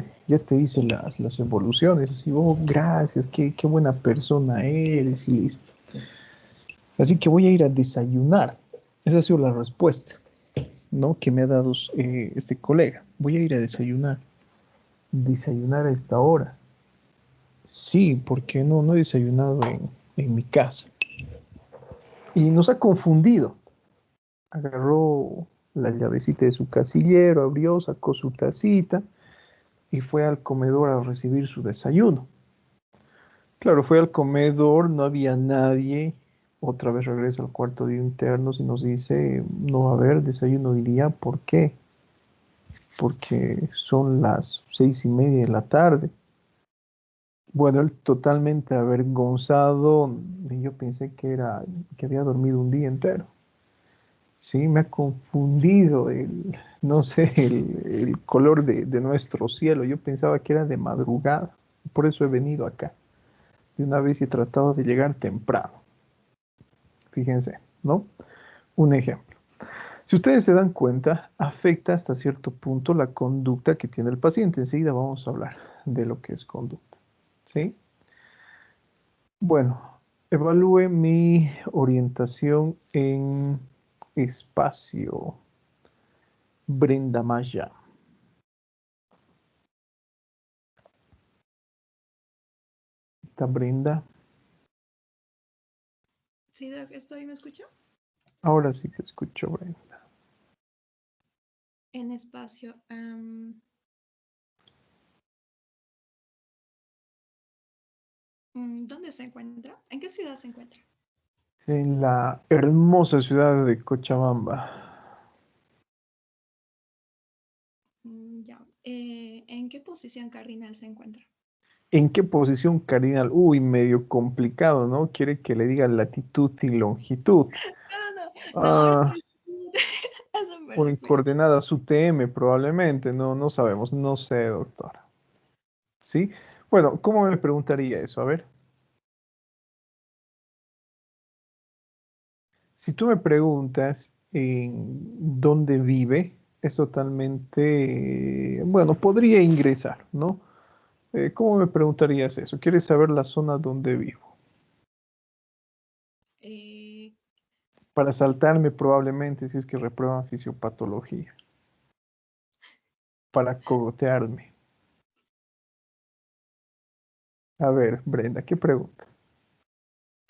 te hice las evoluciones. Así, oh, gracias, qué buena persona eres y listo. Así que voy a ir a desayunar. Esa ha sido la respuesta, ¿no? Que me ha dado este colega. Voy a ir a desayunar. ¿Desayunar a esta hora? Sí, porque no he desayunado en mi casa. Y nos ha confundido. Agarró la llavecita de su casillero, abrió, sacó su tacita y fue al comedor a recibir su desayuno. Claro, fue al comedor, no había nadie. Otra vez regresa al cuarto de internos y nos dice, no va a haber desayuno hoy día. ¿Por qué? Porque son las 6:30 de la tarde. Bueno, él totalmente avergonzado, yo pensé que había dormido un día entero. Sí, me ha confundido no sé, el color de nuestro cielo. Yo pensaba que era de madrugada. Por eso he venido acá. De una vez he tratado de llegar temprano. Fíjense, ¿no? Un ejemplo. Si ustedes se dan cuenta, afecta hasta cierto punto la conducta que tiene el paciente. Enseguida vamos a hablar de lo que es conducta. ¿Sí? Bueno, evalúe mi orientación en espacio. Brenda Maya. ¿Está Brenda? Sí, Doc, estoy, ¿me escucha? Ahora sí te escucho, Brenda. En espacio. ¿Dónde se encuentra? ¿En qué ciudad se encuentra? En la hermosa ciudad de Cochabamba. Ya. ¿En qué posición cardinal se encuentra? ¿En qué posición cardinal? Uy, medio complicado, ¿no? Quiere que le diga latitud y longitud. No, Ah, a eso me o en refiero. coordenadas UTM probablemente, no sabemos, no sé, doctora. ¿Sí? Bueno, ¿cómo me preguntaría eso? A ver. Si tú me preguntas en dónde vive, es totalmente, bueno, podría ingresar, ¿no? ¿Cómo me preguntarías eso? ¿Quieres saber la zona donde vivo? Para saltarme probablemente si es que reprueban fisiopatología. Para cogotearme. A ver, Brenda, ¿qué pregunta?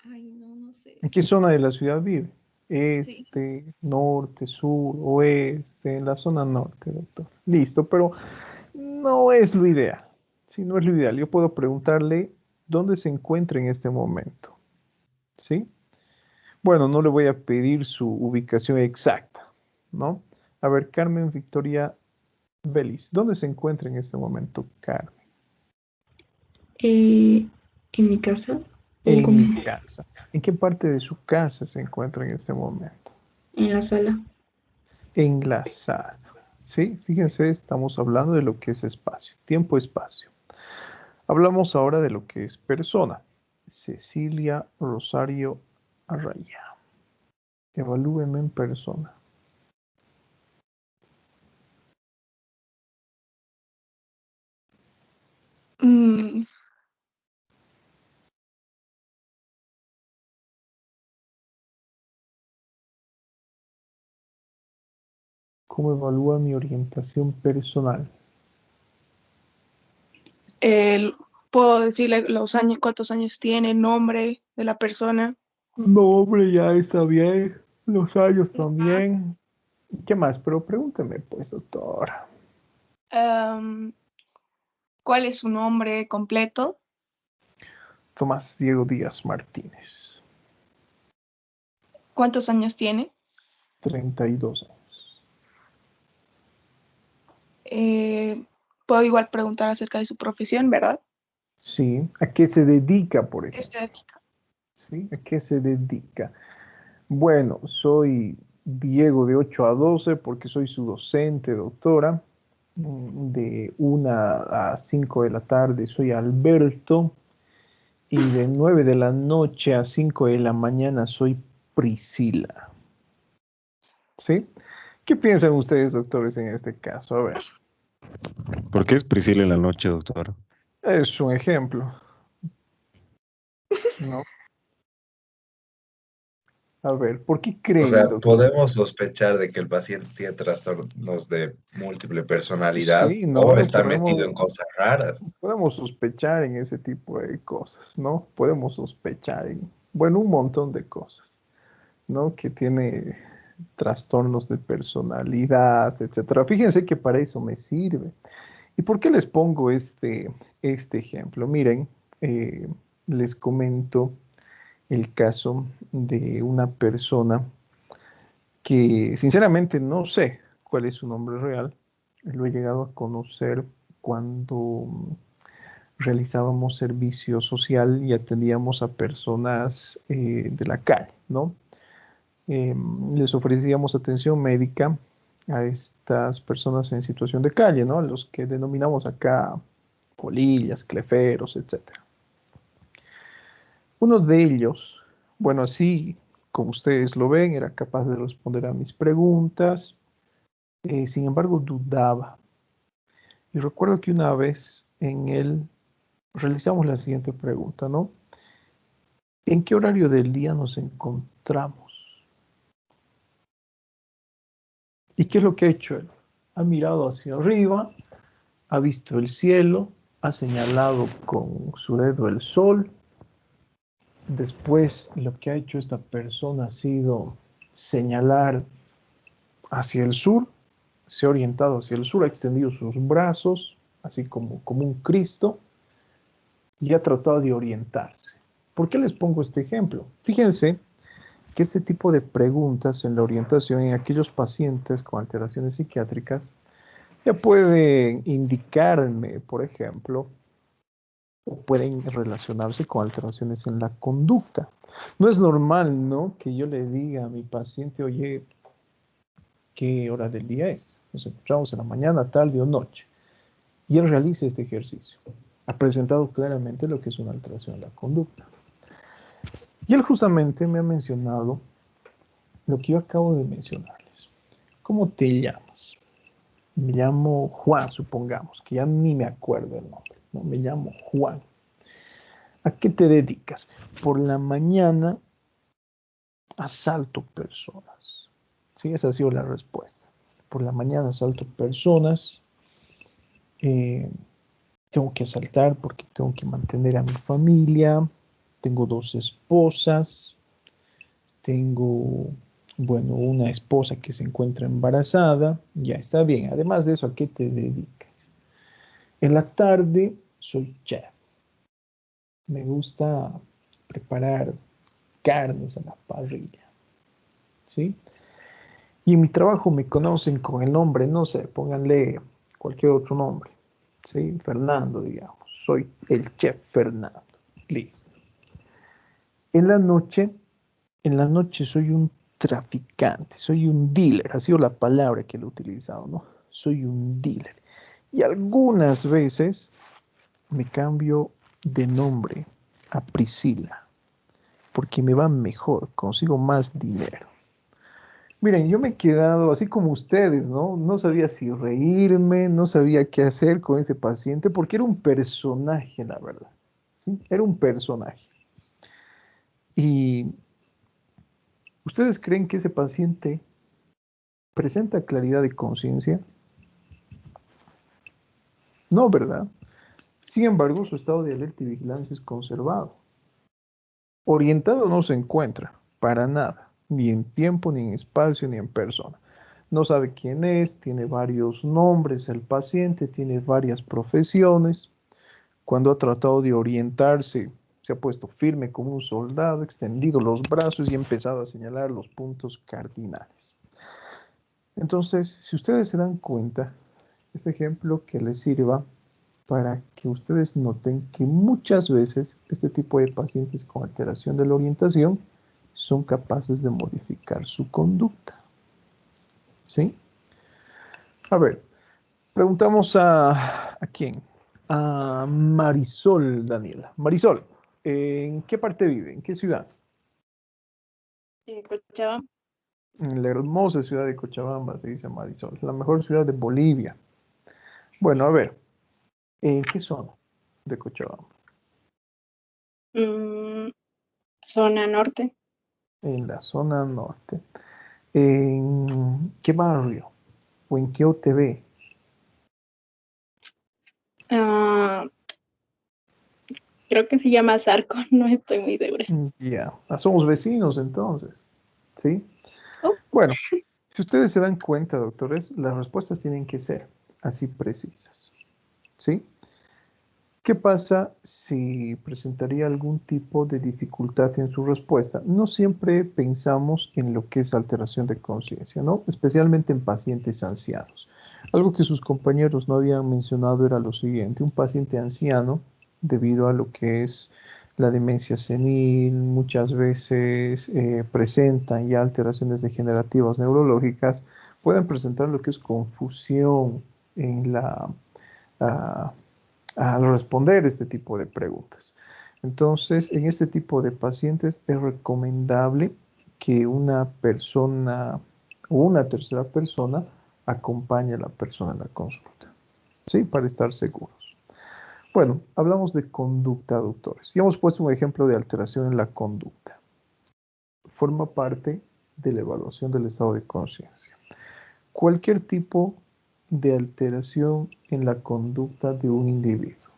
Ay, no sé. ¿En qué zona de la ciudad vive? Sí. Este, norte, sur, oeste, en la zona norte, doctor. Listo, pero no es lo ideal. Sí, no es lo ideal. Yo puedo preguntarle dónde se encuentra en este momento. ¿Sí? Bueno, no le voy a pedir su ubicación exacta, ¿no? A ver, Carmen Victoria Vélez, ¿dónde se encuentra en este momento, Carmen? En mi casa o En como mi casa. ¿En qué parte de su casa se encuentra en este momento? en la sala. En la sala. Sí, fíjense, estamos hablando de lo que es espacio, tiempo-espacio. Hablamos ahora de lo que es persona. Cecilia Rosario Arraya. Evalúeme en persona. Mm, ¿Cómo evalúa mi orientación personal? ¿Puedo decirle los años, cuántos años tiene, el nombre de la persona? No, hombre, ya está bien. Los años también. ¿Qué más? Pero pregúnteme, pues, doctora. Am, ¿Cuál es su nombre completo? Tomás Diego Díaz Martínez. ¿Cuántos años tiene? 32 años. Puedo igual preguntar acerca de su profesión, ¿verdad? Sí, ¿a qué se dedica, por ¿Qué ejemplo? se dedica? ¿Sí? ¿A qué se dedica? Bueno, soy Diego de 8 a 12 porque soy su docente, doctora. De 1 a 5 de la tarde soy Alberto. Y de 9 de la noche a 5 de la mañana soy Priscila. ¿Sí? ¿Qué piensan ustedes, doctores, en este caso? A ver, ¿Por qué es Priscila en la noche, doctor? es un ejemplo, ¿no? A ver, ¿por qué O creen, sea, doctor? podemos sospechar de que el paciente tiene trastornos de múltiple personalidad Sí, o ¿no? está metido en cosas raras. Podemos sospechar en ese tipo de cosas, ¿no? Podemos sospechar en, bueno, un montón de cosas, ¿no? Que tiene trastornos de personalidad, etcétera. Fíjense que para eso me sirve. ¿Y por qué les pongo este ejemplo? Miren, eh, les comento el caso de una persona que sinceramente no sé cuál es su nombre real. Lo he llegado a conocer cuando realizábamos servicio social y atendíamos a personas de la calle, ¿no? Les ofrecíamos atención médica a estas personas en situación de calle, ¿no? Los que denominamos acá polillas, cleferos, etcétera. Uno de ellos, bueno, así como ustedes lo ven, era capaz de responder a mis preguntas, sin embargo dudaba. Y recuerdo que una vez en él realizamos la siguiente pregunta, ¿no? ¿En qué horario del día nos encontramos? ¿Y qué es lo que ha hecho él? Ha mirado hacia arriba, ha visto el cielo, ha señalado con su dedo el sol. Después, lo que ha hecho esta persona ha sido señalar hacia el sur, se ha orientado hacia el sur, ha extendido sus brazos, así como un Cristo, y ha tratado de orientarse. ¿Por qué les pongo este ejemplo? Fíjense que este tipo de preguntas en la orientación en aquellos pacientes con alteraciones psiquiátricas ya pueden indicarme, por ejemplo, o pueden relacionarse con alteraciones en la conducta. No es normal, ¿no?, que yo le diga a mi paciente, oye, ¿qué hora del día es? Nos encontramos en la mañana, tarde o noche. Y él realiza este ejercicio. Ha presentado claramente lo que es una alteración en la conducta. Y él justamente me ha mencionado lo que yo acabo de mencionarles. ¿Cómo te llamas? Me llamo Juan, supongamos, que ya ni me acuerdo el nombre, ¿no? Me llamo Juan. ¿A qué te dedicas? Por la mañana asalto personas. Sí, esa ha sido la respuesta. Por la mañana asalto personas. Tengo que asaltar porque tengo que mantener a mi familia. Tengo 2 esposas. Tengo, bueno, una esposa que se encuentra embarazada. Ya está bien. Además de eso, ¿a qué te dedicas? En la tarde soy chef. Me gusta preparar carnes a la parrilla. ¿Sí? Y en mi trabajo me conocen con el nombre, no sé, pónganle cualquier otro nombre. ¿Sí? Fernando, digamos. Soy el chef Fernando. Listo. En la noche, en la noche soy un traficante, soy un dealer, ha sido la palabra que lo he utilizado, ¿no? Soy un dealer. Y algunas veces me cambio de nombre a Priscila, porque me va mejor, consigo más dinero. Miren, yo me he quedado así como ustedes, ¿no? No sabía si reírme, no sabía qué hacer con ese paciente, porque era un personaje, la verdad. ¿Sí? Era un personaje. Y ¿ustedes creen que ese paciente presenta claridad de conciencia? No, ¿verdad? Sin embargo, su estado de alerta y vigilancia es conservado. Orientado no se encuentra, para nada, ni en tiempo, ni en espacio, ni en persona. No sabe quién es, tiene varios nombres el paciente, tiene varias profesiones. Cuando ha tratado de orientarse, se ha puesto firme como un soldado, extendido los brazos y ha empezado a señalar los puntos cardinales. Entonces, si ustedes se dan cuenta, este ejemplo que les sirva para que ustedes noten que muchas veces este tipo de pacientes con alteración de la orientación son capaces de modificar su conducta. ¿Sí? A ver, preguntamos ¿a quién? A Marisol, Daniela. Marisol, ¿en qué parte vive? ¿En qué ciudad? Cochabamba. En la hermosa ciudad de Cochabamba, se dice Marisol, la mejor ciudad de Bolivia. Bueno, a ver, ¿en qué zona de Cochabamba? Zona norte. En la zona norte. ¿En qué barrio? ¿O en qué OTB? Creo que se llama Zarco, no estoy muy segura. Ya, somos vecinos entonces, ¿sí? Oh. Bueno, si ustedes se dan cuenta, doctores, las respuestas tienen que ser así precisas, ¿sí? ¿Qué pasa si presentaría algún tipo de dificultad en su respuesta? No siempre pensamos en lo que es alteración de conciencia, ¿no? Especialmente en pacientes ancianos. Algo que sus compañeros no habían mencionado era lo siguiente: un paciente anciano, debido a lo que es la demencia senil, muchas veces presentan ya alteraciones degenerativas neurológicas, pueden presentar lo que es confusión en al responder este tipo de preguntas. Entonces, en este tipo de pacientes es recomendable que una persona o una tercera persona acompañe a la persona en la consulta, ¿sí? Para estar seguros. Bueno, hablamos de conducta, doctores. Y hemos puesto un ejemplo de alteración en la conducta. Forma parte de la evaluación del estado de conciencia. Cualquier tipo de alteración en la conducta de un individuo.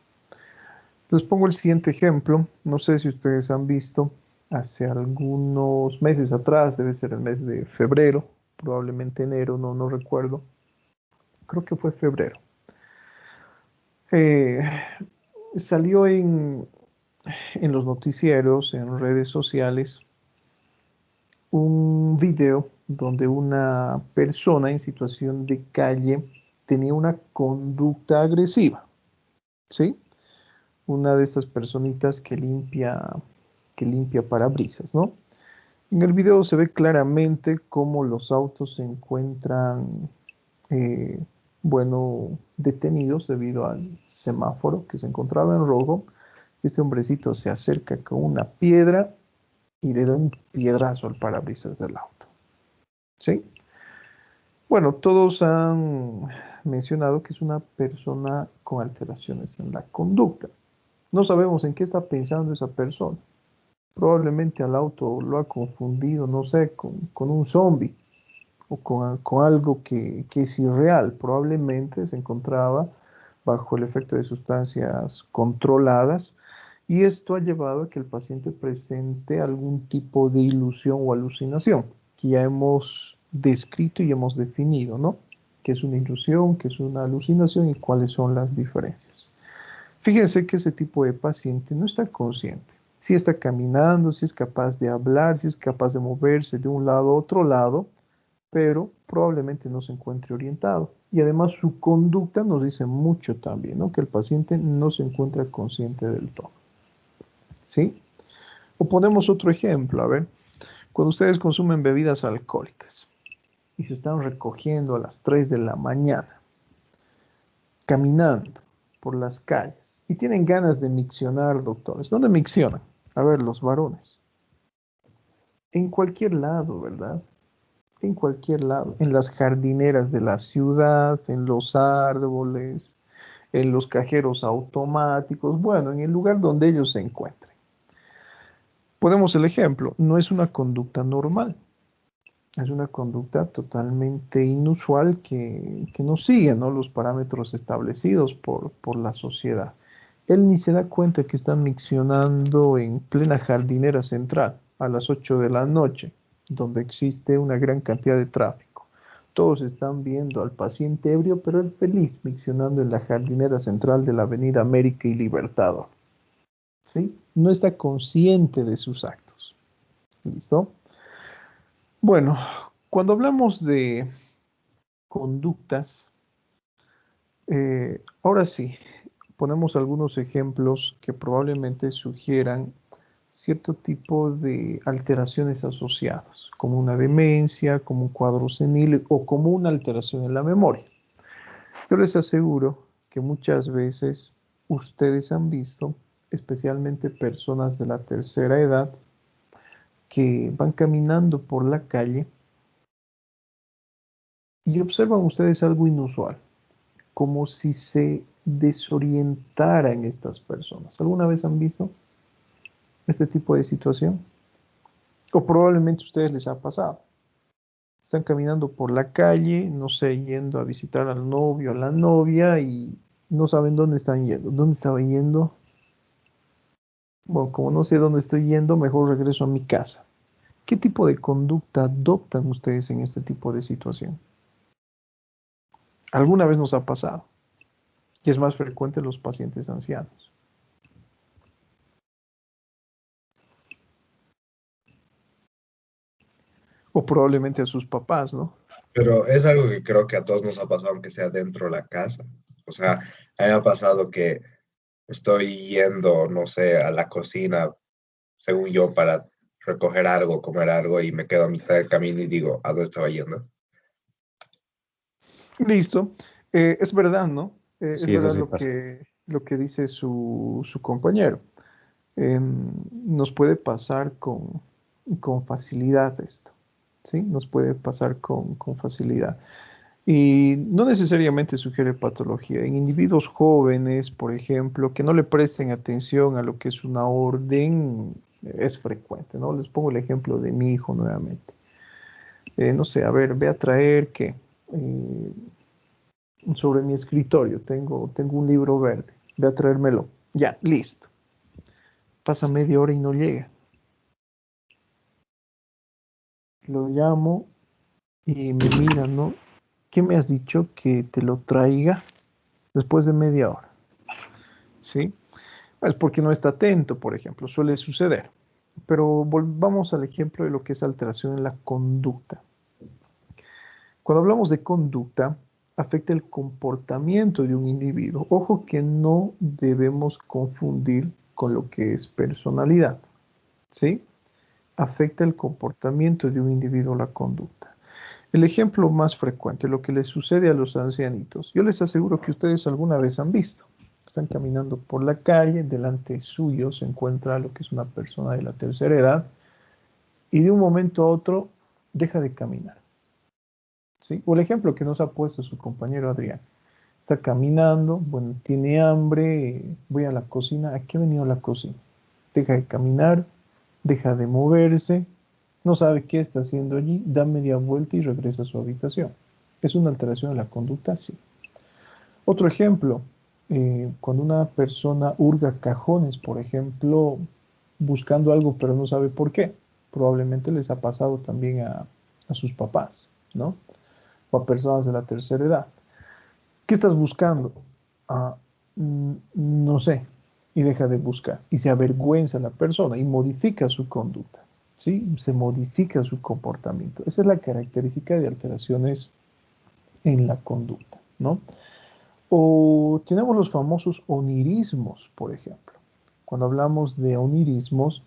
Les pongo el siguiente ejemplo. No sé si ustedes han visto, hace algunos meses atrás, debe ser el mes de febrero, probablemente enero, no recuerdo. Creo que fue febrero. Salió en los noticieros, en redes sociales, un video donde una persona en situación de calle tenía una conducta agresiva, ¿sí? Una de estas personitas que limpia parabrisas, ¿no? En el video se ve claramente cómo los autos se encuentran, bueno, detenidos debido al semáforo que se encontraba en rojo. Este hombrecito se acerca con una piedra y le da un piedrazo al parabrisas del auto, ¿sí? Bueno, todos han mencionado que es una persona con alteraciones en la conducta. No sabemos en qué está pensando esa persona. Probablemente al auto lo ha confundido, no sé, con un zombie o con algo que es irreal. Probablemente se encontraba bajo el efecto de sustancias controladas y esto ha llevado a que el paciente presente algún tipo de ilusión o alucinación que ya hemos descrito y hemos definido, ¿no? ¿Qué es una ilusión, qué es una alucinación y cuáles son las diferencias? Fíjense que ese tipo de paciente no está consciente. Si está caminando, si es capaz de hablar, si es capaz de moverse de un lado a otro lado, pero probablemente no se encuentre orientado. Y además su conducta nos dice mucho también, ¿no? Que el paciente no se encuentra consciente del todo. ¿Sí? O ponemos otro ejemplo, a ver. Cuando ustedes consumen bebidas alcohólicas y se están recogiendo a las 3 de la mañana, caminando por las calles y tienen ganas de miccionar, doctores. ¿Dónde miccionan? A ver, los varones. En cualquier lado, ¿verdad? En cualquier lado. En las jardineras de la ciudad, en los árboles, en los cajeros automáticos, bueno, en el lugar donde ellos se encuentren. Ponemos el ejemplo, no es una conducta normal. Es una conducta totalmente inusual que no sigue, ¿no?, los parámetros establecidos por la sociedad. Él ni se da cuenta que está miccionando en plena jardinera central a las 8 de la noche, donde existe una gran cantidad de tráfico. Todos están viendo al paciente ebrio, pero él feliz miccionando en la jardinera central de la Avenida América y Libertador. ¿Sí? No está consciente de sus actos. ¿Listo? Bueno, cuando hablamos de conductas, ahora sí, ponemos algunos ejemplos que probablemente sugieran cierto tipo de alteraciones asociadas, como una demencia, como un cuadro senil o como una alteración en la memoria. Yo les aseguro que muchas veces ustedes han visto, especialmente personas de la tercera edad, que van caminando por la calle y observan ustedes algo inusual, como si se desorientaran estas personas. ¿Alguna vez han visto este tipo de situación? O probablemente a ustedes les ha pasado. Están caminando por la calle, no sé, yendo a visitar al novio, a la novia y no saben dónde están yendo. ¿Dónde estaba yendo? Bueno, como no sé dónde estoy yendo, mejor regreso a mi casa. ¿Qué tipo de conducta adoptan ustedes en este tipo de situación? Alguna vez nos ha pasado y es más frecuente en los pacientes ancianos. O probablemente a sus papás, ¿no? Pero es algo que creo que a todos nos ha pasado, aunque sea dentro de la casa. O sea, a mí me ha pasado que estoy yendo, no sé, a la cocina, según yo, para recoger algo, comer algo, y me quedo a mitad del camino y digo, ¿a dónde estaba yendo? Listo. Es verdad, ¿no? Es Sí, eso verdad sí pasa. lo que dice su compañero. Nos puede pasar con facilidad esto, ¿sí? Nos puede pasar con facilidad. Y no necesariamente sugiere patología. En individuos jóvenes, por ejemplo, que no le presten atención a lo que es una orden, es frecuente, ¿no? Les pongo el ejemplo de mi hijo nuevamente. No sé, a ver, ve a traer qué. Sobre mi escritorio tengo un libro verde. Ve a traérmelo. Ya, listo. Pasa media hora y no llega. Lo llamo y me mira, ¿no? ¿Qué me has dicho que te lo traiga después de media hora? ¿Sí? Es porque no está atento, por ejemplo, suele suceder. Pero volvamos al ejemplo de lo que es alteración en la conducta. Cuando hablamos de conducta, afecta el comportamiento de un individuo. Ojo que no debemos confundir con lo que es personalidad, ¿sí? Afecta el comportamiento de un individuo la conducta. El ejemplo más frecuente, lo que les sucede a los ancianitos, yo les aseguro que ustedes alguna vez han visto. Están caminando por la calle, delante suyo se encuentra lo que es una persona de la tercera edad y de un momento a otro deja de caminar. ¿Sí? O el ejemplo que nos ha puesto su compañero Adrián. Está caminando, bueno, tiene hambre, voy a la cocina. ¿A qué ha venido a la cocina? Deja de caminar, deja de moverse, no sabe qué está haciendo allí, da media vuelta y regresa a su habitación. ¿Es una alteración de la conducta? Sí. Otro ejemplo, cuando una persona hurga cajones, por ejemplo, buscando algo pero no sabe por qué, probablemente les ha pasado también a sus papás, ¿no? O a personas de la tercera edad. ¿Qué estás buscando? Ah, no sé. Y deja de buscar. Y se avergüenza la persona y modifica su conducta. ¿Sí? Se modifica su comportamiento. Esa es la característica de alteraciones en la conducta, ¿no? O tenemos los famosos onirismos, por ejemplo. Cuando hablamos de onirismos,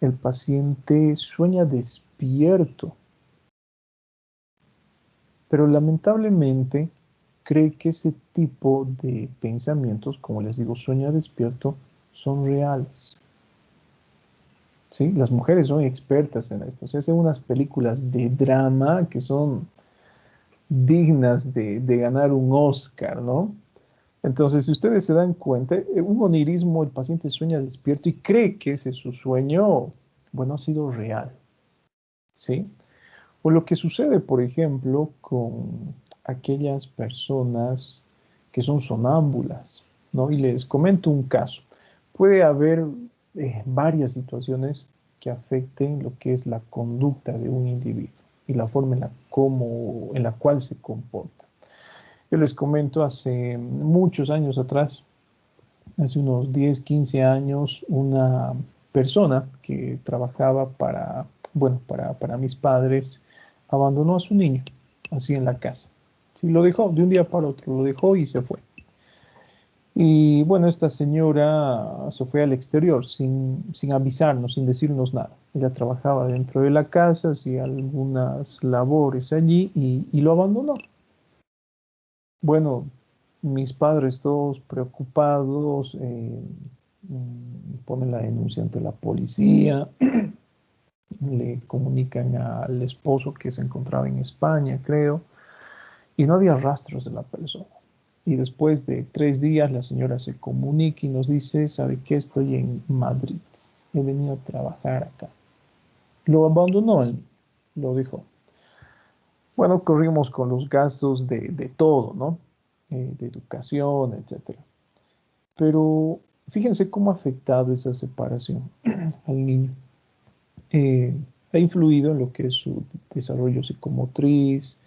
el paciente sueña despierto, pero lamentablemente cree que ese tipo de pensamientos, como les digo, sueña despierto, son reales. ¿Sí? Las mujeres son expertas en esto. Se hacen unas películas de drama que son dignas de ganar un Oscar, ¿no? Entonces, si ustedes se dan cuenta, un onirismo, el paciente sueña despierto y cree que ese es su sueño, bueno, ha sido real, ¿sí? O lo que sucede, por ejemplo, con aquellas personas que son sonámbulas, ¿no? Y les comento un caso. Puede haber varias situaciones que afecten lo que es la conducta de un individuo y la forma en la cual se comporta. Yo les comento, hace muchos años atrás, hace unos 10, 15 años, una persona que trabajaba para mis padres, abandonó a su niño, así en la casa. Sí, lo dejó, de un día para otro, lo dejó y se fue. Y bueno, esta señora se fue al exterior sin avisarnos, sin decirnos nada. Ella trabajaba dentro de la casa, hacía algunas labores allí y lo abandonó. Bueno, mis padres todos preocupados, ponen la denuncia ante la policía, le comunican al esposo que se encontraba en España, creo, y no había rastros de la persona. Y después de 3 días la señora se comunica y nos dice, ¿sabe qué? Estoy en Madrid, he venido a trabajar acá. Lo abandonó él, lo dijo. Bueno, corrimos con los gastos de todo, ¿no? De educación, etcétera. Pero fíjense cómo ha afectado esa separación al niño. Eh, Ha influido en lo que es su desarrollo psicomotriz,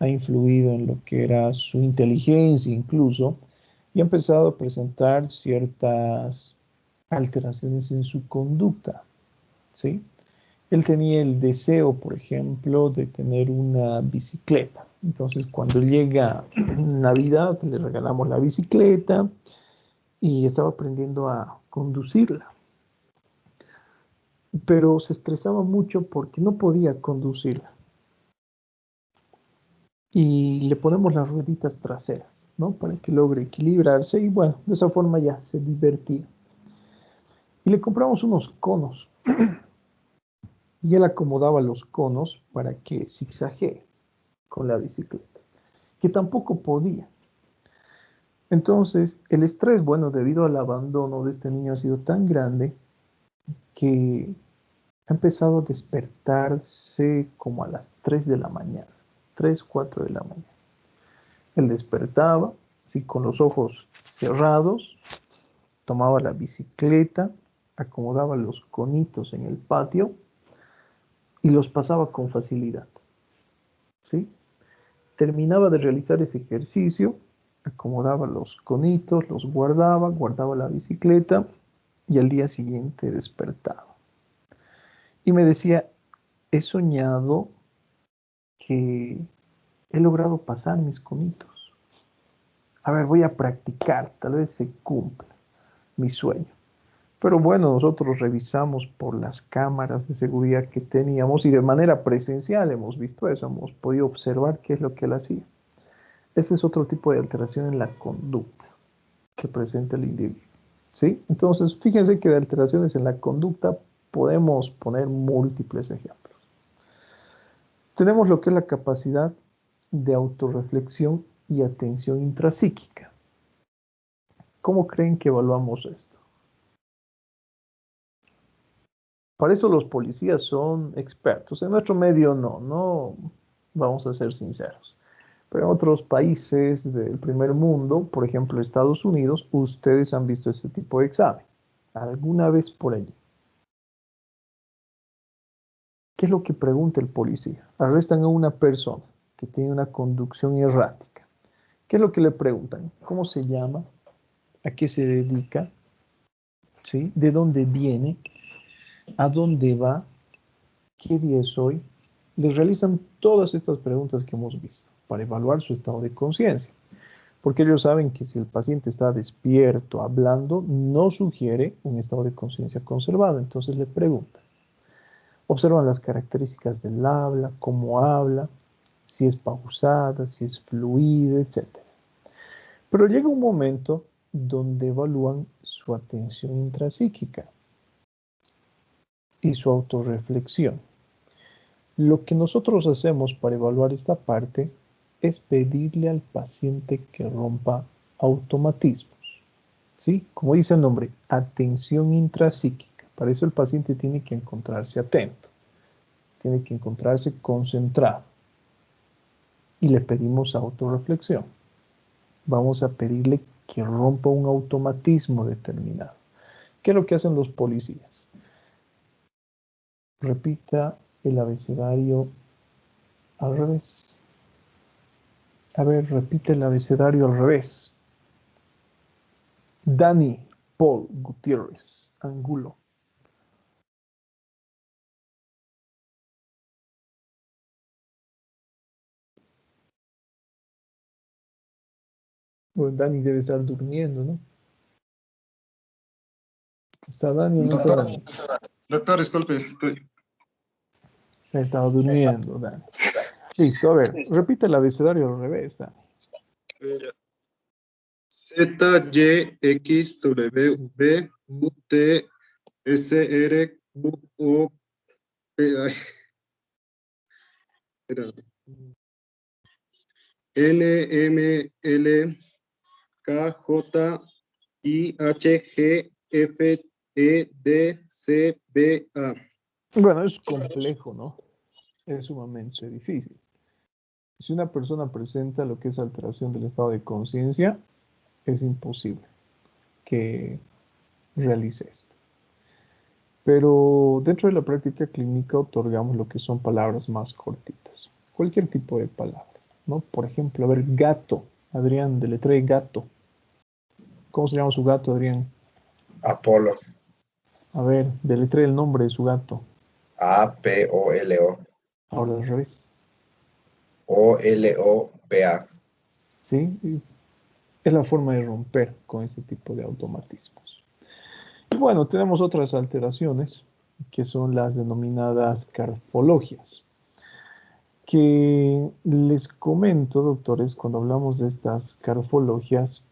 ha influido en lo que era su inteligencia incluso, y ha empezado a presentar ciertas alteraciones en su conducta, ¿sí? Él tenía el deseo, por ejemplo, de tener una bicicleta. Entonces, cuando llega Navidad, le regalamos la bicicleta y estaba aprendiendo a conducirla. Pero se estresaba mucho porque no podía conducirla. Y le ponemos las rueditas traseras, ¿no? Para que logre equilibrarse y bueno, de esa forma ya se divertía. Y le compramos unos conos y él acomodaba los conos para que zigzaguee con la bicicleta, que tampoco podía. Entonces, el estrés, bueno, debido al abandono de este niño ha sido tan grande que ha empezado a despertarse como a las 3 de la mañana, 3 4 de la mañana. Él despertaba, así con los ojos cerrados, tomaba la bicicleta, acomodaba los conitos en el patio y los pasaba con facilidad, ¿sí? Terminaba de realizar ese ejercicio, acomodaba los conitos, los guardaba, guardaba la bicicleta y al día siguiente despertaba. Y me decía, he soñado que he logrado pasar mis conitos. A ver, voy a practicar, tal vez se cumpla mi sueño. Pero bueno, nosotros revisamos por las cámaras de seguridad que teníamos y de manera presencial hemos visto eso, hemos podido observar qué es lo que él hacía. Ese es otro tipo de alteración en la conducta que presenta el individuo, ¿sí? Entonces, fíjense que de alteraciones en la conducta podemos poner múltiples ejemplos. Tenemos lo que es la capacidad de autorreflexión y atención intrapsíquica. ¿Cómo creen que evaluamos esto? Para eso los policías son expertos. En nuestro medio no vamos a ser sinceros. Pero en otros países del primer mundo, por ejemplo Estados Unidos, ustedes han visto este tipo de examen. ¿Alguna vez por allí? ¿Qué es lo que pregunta el policía? Arrestan a una persona que tiene una conducción errática. ¿Qué es lo que le preguntan? ¿Cómo se llama? ¿A qué se dedica? ¿Sí? ¿De dónde viene? ¿A dónde va? ¿Qué día es hoy? Les realizan todas estas preguntas que hemos visto para evaluar su estado de conciencia. Porque ellos saben que si el paciente está despierto, hablando, no sugiere un estado de conciencia conservado. Entonces le preguntan. Observan las características del habla, cómo habla, si es pausada, si es fluida, etc. Pero llega un momento donde evalúan su atención intrapsíquica y su autorreflexión. Lo que nosotros hacemos para evaluar esta parte es pedirle al paciente que rompa automatismos. ¿Sí? Como dice el nombre, atención intrapsíquica. Para eso el paciente tiene que encontrarse atento, tiene que encontrarse concentrado. Y le pedimos autorreflexión. Vamos a pedirle que rompa un automatismo determinado. ¿Qué es lo que hacen los policías? Repita el abecedario al revés. A ver, repite el abecedario al revés. Dani Paul Gutiérrez Angulo. Bueno, Dani debe estar durmiendo, ¿no? ¿Está Dani o no está Doctor, Dani? doctor, disculpe, estoy. Ha estado durmiendo, Dani. Listo, a ver, repite el abecedario al revés, Dani. Z, Y, X, W, V, U, T, S, R, Q, O, P, ay, espera. N, M, L, K, J, I, H, G, F, E, D, C, B, A. Bueno, es complejo, ¿no? Es sumamente difícil. Si una persona presenta lo que es alteración del estado de conciencia, es imposible que realice esto. Pero dentro de la práctica clínica otorgamos lo que son palabras más cortitas. Cualquier tipo de palabra, ¿no? Por ejemplo, a ver, gato. Adrián, deletree gato. ¿Cómo se llama su gato, Adrián? Apolo. A ver, deletree el nombre de su gato. A-P-O-L-O. Ahora al revés. O-L-O-P-A. ¿Sí? Y es la forma de romper con este tipo de automatismos. Y bueno, tenemos otras alteraciones que son las denominadas carfologias. Que les comento, doctores, cuando hablamos de estas carfologias,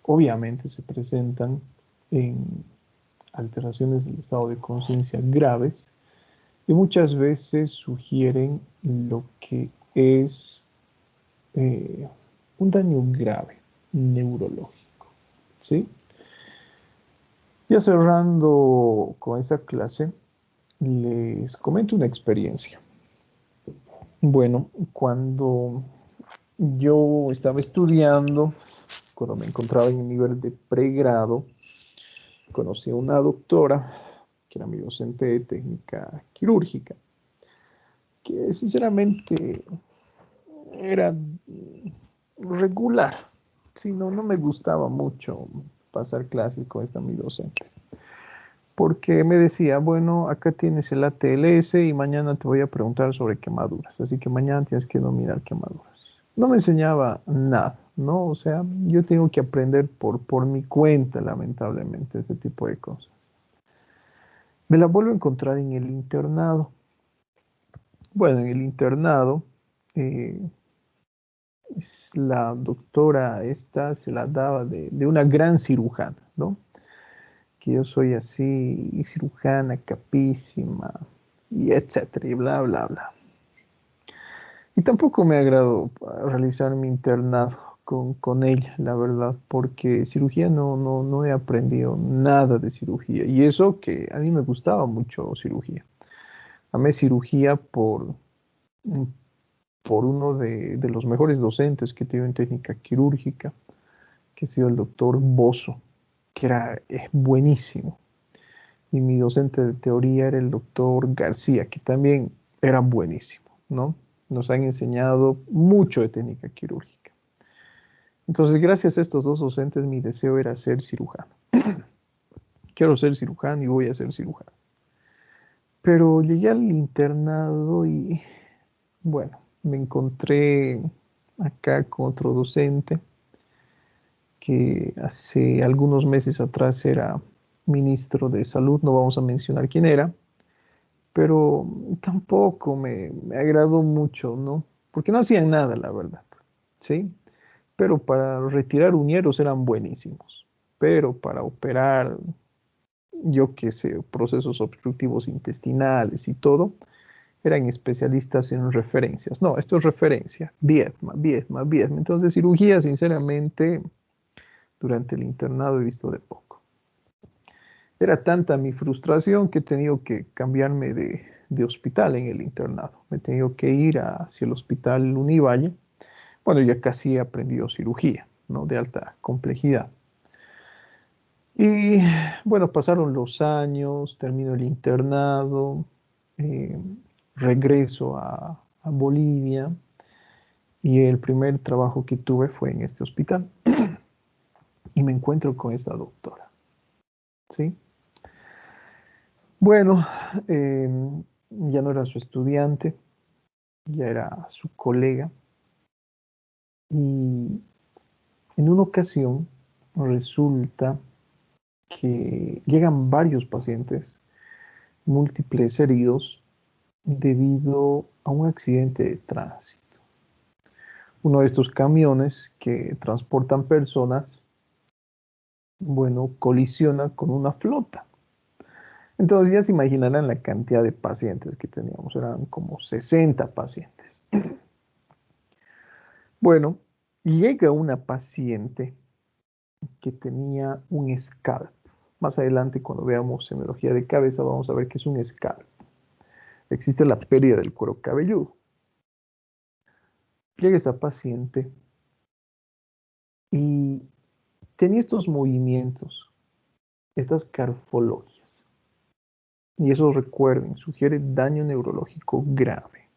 obviamente se presentan en alteraciones del estado de conciencia graves y muchas veces sugieren lo que es un daño grave neurológico, ¿sí? Ya cerrando con esta clase, les comento una experiencia. Bueno, cuando yo estaba estudiando, cuando me encontraba en el nivel de pregrado, conocí a una doctora, que era mi docente de técnica quirúrgica, que sinceramente era regular. Sí, no me gustaba mucho pasar clases con esta mi docente. Porque me decía, bueno, acá tienes el ATLS y mañana te voy a preguntar sobre quemaduras. Así que mañana tienes que dominar quemaduras. No me enseñaba nada, ¿no? O sea, yo tengo que aprender por mi cuenta, lamentablemente, ese tipo de cosas. Me la vuelvo a encontrar en el internado. Bueno, en el internado, la doctora esta se la daba de una gran cirujana, ¿no? Que yo soy así, cirujana, capísima, y etcétera, y bla, bla, bla. Y tampoco me agradó realizar mi internado con ella, la verdad, porque cirugía no he aprendido nada de cirugía. Y eso que a mí me gustaba mucho cirugía. Amé cirugía por uno de los mejores docentes que tuve en técnica quirúrgica, que ha sido el doctor Bozo, que es buenísimo. Y mi docente de teoría era el doctor García, que también era buenísimo, ¿no? Nos han enseñado mucho de técnica quirúrgica. Entonces, gracias a estos dos docentes, mi deseo era ser cirujano. Quiero ser cirujano y voy a ser cirujano. Pero llegué al internado y, bueno, me encontré acá con otro docente que hace algunos meses atrás era ministro de Salud, no vamos a mencionar quién era, pero tampoco me agradó mucho, ¿no? Porque no hacían nada, la verdad, ¿sí? Pero para retirar uñeros eran buenísimos, pero para operar, yo qué sé, procesos obstructivos intestinales y todo, eran especialistas en referencias. No, esto es referencia, diezma. Entonces, cirugía, sinceramente, durante el internado he visto de poco. Era tanta mi frustración que he tenido que cambiarme de hospital en el internado. Me he tenido que ir hacia el hospital Univalle. Bueno, ya casi he aprendido cirugía, ¿no? De alta complejidad. Y bueno, pasaron los años, termino el internado, regreso a Bolivia y el primer trabajo que tuve fue en este hospital. Y me encuentro con esta doctora, ¿sí? Bueno, ya no era su estudiante, ya era su colega. Y En una ocasión resulta que llegan varios pacientes, múltiples heridos, debido a un accidente de tránsito. Uno de estos camiones que transportan personas, bueno, colisiona con una flota. Entonces ya se imaginarán la cantidad de pacientes que teníamos, eran como 60 pacientes. Bueno, llega una paciente que tenía un scalp. Más adelante, cuando veamos semiología de cabeza, vamos a ver qué es un scalp. Existe la pérdida del cuero cabelludo. Llega esta paciente y tenía estos movimientos, estas carfologias. Y eso, recuerden, sugiere daño neurológico grave.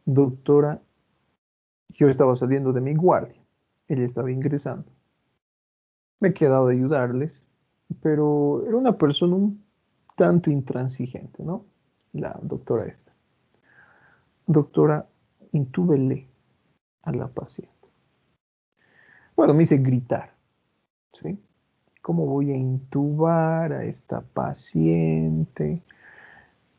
Doctora, yo estaba saliendo de mi guardia. Ella estaba ingresando. Me he quedado de ayudarles, pero era una persona un tanto intransigente, ¿no? La doctora esta. Doctora, intúbele a la paciente. Bueno, me hice gritar, ¿sí? ¿Cómo voy a intubar a esta paciente?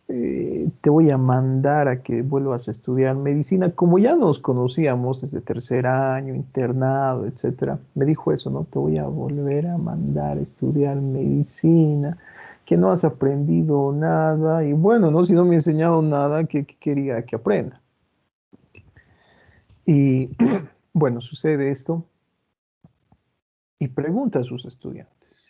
Te voy a mandar a que vuelvas a estudiar medicina. Como ya nos conocíamos desde tercer año, internado, etcétera, me dijo eso, ¿no? Te voy a volver a mandar a estudiar medicina, que no has aprendido nada. Y bueno, ¿no? Si no me ha enseñado nada, ¿qué quería que aprenda? Y bueno, sucede esto y pregunta a sus estudiantes,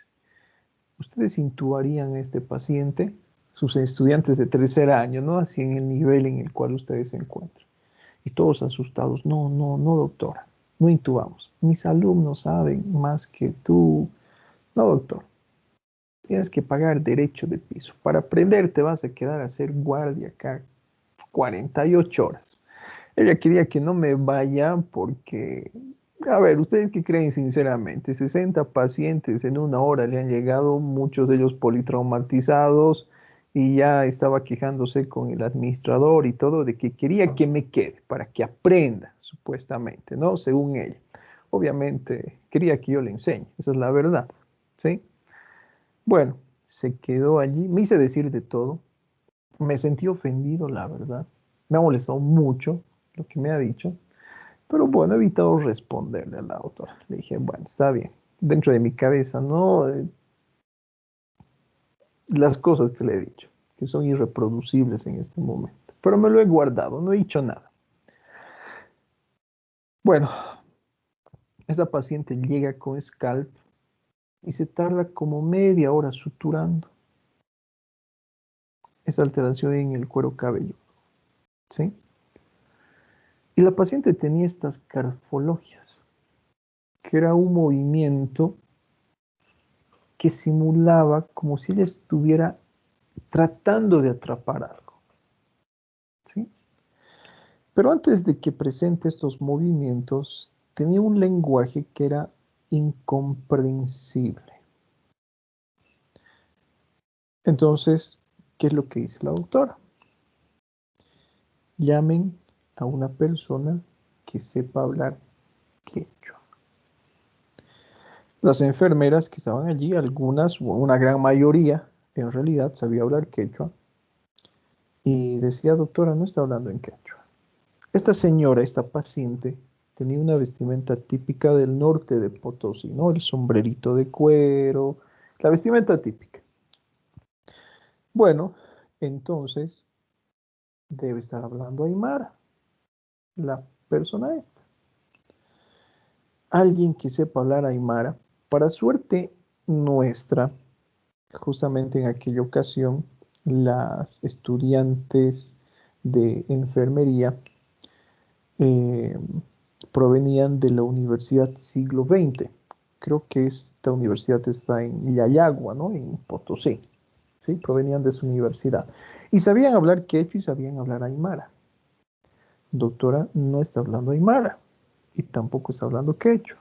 ¿ustedes intubarían a este paciente? Sus estudiantes de tercer año, ¿no? Así en el nivel en el cual ustedes se encuentran. Y todos asustados, no, doctora, no intubamos. Mis alumnos saben más que tú. No, doctor, tienes que pagar derecho de piso. Para aprender te vas a quedar a hacer guardia acá 48 horas. Ella quería que no me vaya porque, a ver, ¿ustedes qué creen sinceramente? 60 pacientes en una hora le han llegado, muchos de ellos politraumatizados, y ya estaba quejándose con el administrador y todo de que quería que me quede para que aprenda, supuestamente, ¿no? Según ella. Obviamente quería que yo le enseñe, esa es la verdad, ¿sí? Bueno, se quedó allí, me hice decir de todo, me sentí ofendido, la verdad, me ha molestado mucho lo que me ha dicho, pero bueno, he evitado responderle a la autora. Le dije, bueno, está bien, dentro de mi cabeza, ¿no? Las cosas que le he dicho, que son irreproducibles en este momento, pero me lo he guardado, no he dicho nada. Bueno, esta paciente llega con scalp y se tarda como media hora suturando esa alteración en el cuero cabelludo, ¿sí? Y la paciente tenía estas carfologias, que era un movimiento que simulaba como si ella estuviera tratando de atrapar algo, ¿sí? Pero antes de que presente estos movimientos, tenía un lenguaje que era incomprensible. Entonces, ¿qué es lo que dice la doctora? Llamen a una persona que sepa hablar quechua. Las enfermeras que estaban allí, algunas o una gran mayoría, en realidad sabía hablar quechua. Y decía, doctora, no está hablando en quechua. Esta señora, esta paciente, tenía una vestimenta típica del norte de Potosí, ¿no? El sombrerito de cuero, la vestimenta típica. Bueno, entonces debe estar hablando aymara, la persona esta. Alguien que sepa hablar aymara, para suerte nuestra, justamente en aquella ocasión, las estudiantes de enfermería provenían de la Universidad Siglo XX. Creo que esta universidad está en Yayagua, ¿no? En Potosí. ¿Sí? Provenían de su universidad. Y sabían hablar quechua y sabían hablar aymara. Doctora no está hablando aymara y tampoco está hablando quechua.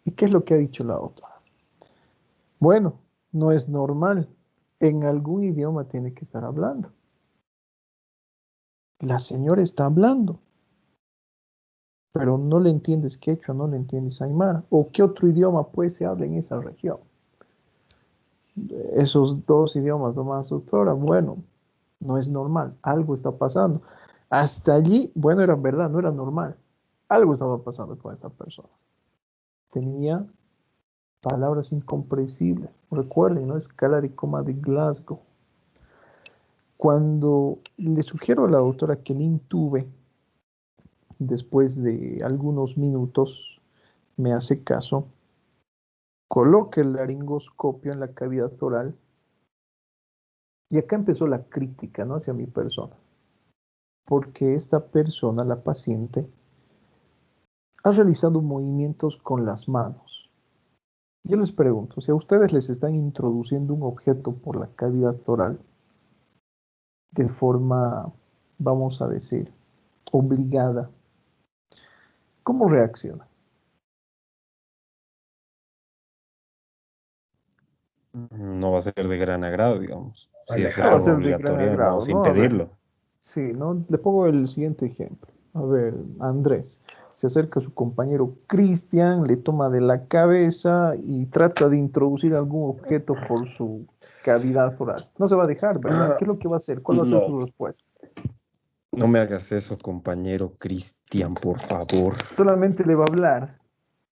¿Y qué es lo que ha dicho la doctora? Bueno, no es normal. En algún idioma tiene que estar hablando. La señora está hablando. pero no le entiendes quechua, no le entiendes aymara, o qué otro idioma pues se habla en esa región. Esos dos idiomas nomás, doctora, bueno, no es normal, algo está pasando. Hasta allí, bueno, era verdad, no era normal. Algo estaba pasando con esa persona. Tenía palabras incomprensibles. Recuerden, ¿no? Escala de coma de Glasgow. Cuando le sugiero a la doctora que le intube, después de algunos minutos, me hace caso, coloque el laringoscopio en la cavidad oral. Y acá empezó la crítica, ¿no? Hacia mi persona. Porque esta persona, la paciente, ha realizado movimientos con las manos. Yo les pregunto, si a ustedes les están introduciendo un objeto por la cavidad oral, de forma, vamos a decir, obligada, ¿cómo reacciona? No va a ser de gran agrado, digamos. Si es No va a algo ser de gran obligatorio, agrado, vamos a ¿no? A ver, impedirlo. sí, ¿no? Le pongo el siguiente ejemplo. A ver, Andrés se acerca a su compañero Cristian, le toma de la cabeza y trata de introducir algún objeto por su cavidad oral. No se va a dejar, ¿verdad? ¿Qué es lo que va a hacer? ¿Cuál va a ser No, su respuesta? no me hagas eso, compañero Cristian, por favor. Solamente le va a hablar,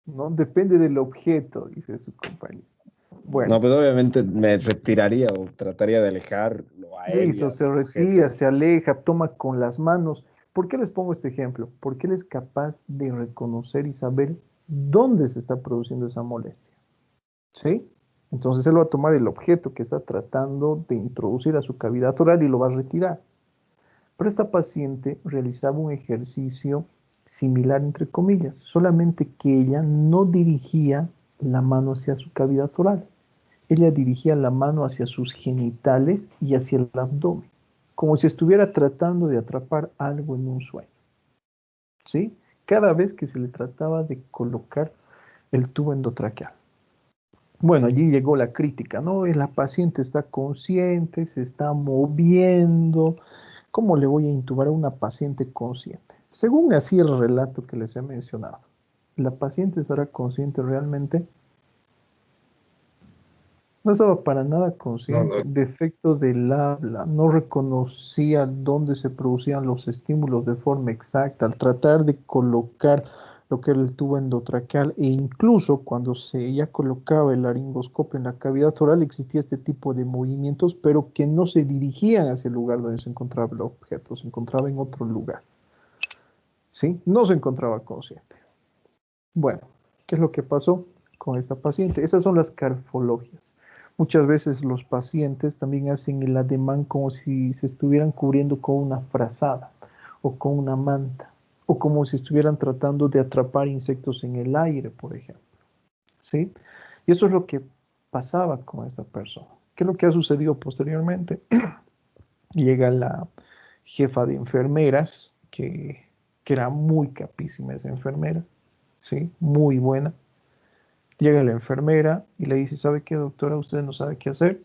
¿no? Depende del objeto, dice su compañero. Bueno, No, pues obviamente me retiraría o trataría de alejarlo a él y listo, al se retira, objeto. se aleja, toma con las manos. ¿Por qué les pongo este ejemplo? Porque él es capaz de reconocer y saber dónde se está produciendo esa molestia. ¿Sí? Entonces él va a tomar el objeto que está tratando de introducir a su cavidad oral y lo va a retirar. Pero esta paciente realizaba un ejercicio similar, entre comillas, solamente que ella no dirigía la mano hacia su cavidad oral. Ella dirigía la mano hacia sus genitales y hacia el abdomen, como si estuviera tratando de atrapar algo en un sueño. ¿Sí? Cada vez que se le trataba de colocar el tubo endotraqueal. Bueno, allí llegó la crítica, ¿no? La paciente está consciente, se está moviendo. ¿Cómo le voy a intubar a una paciente consciente? Según así el relato que les he mencionado, ¿la paciente estará consciente realmente? No estaba para nada No, consciente, no. defecto del habla, no reconocía dónde se producían los estímulos de forma exacta. Al tratar de colocar lo que era el tubo endotraqueal e incluso cuando se ya colocaba el laringoscopio en la cavidad oral existía este tipo de movimientos, pero que no se dirigían hacia el lugar donde se encontraba el objeto, se encontraba en otro lugar. ¿Sí? No se encontraba consciente. Bueno, ¿qué es lo que pasó con esta paciente? Esas son las carfologias. Muchas veces los pacientes también hacen el ademán como si se estuvieran cubriendo con una frazada o con una manta o como si estuvieran tratando de atrapar insectos en el aire, por ejemplo. ¿Sí? Y eso es lo que pasaba con esta persona. ¿Qué es lo que ha sucedido posteriormente? Llega la jefa de enfermeras, que era muy capísima esa enfermera, ¿sí? Muy buena. Llega la enfermera y le dice, ¿sabe qué, doctora? Usted no sabe qué hacer.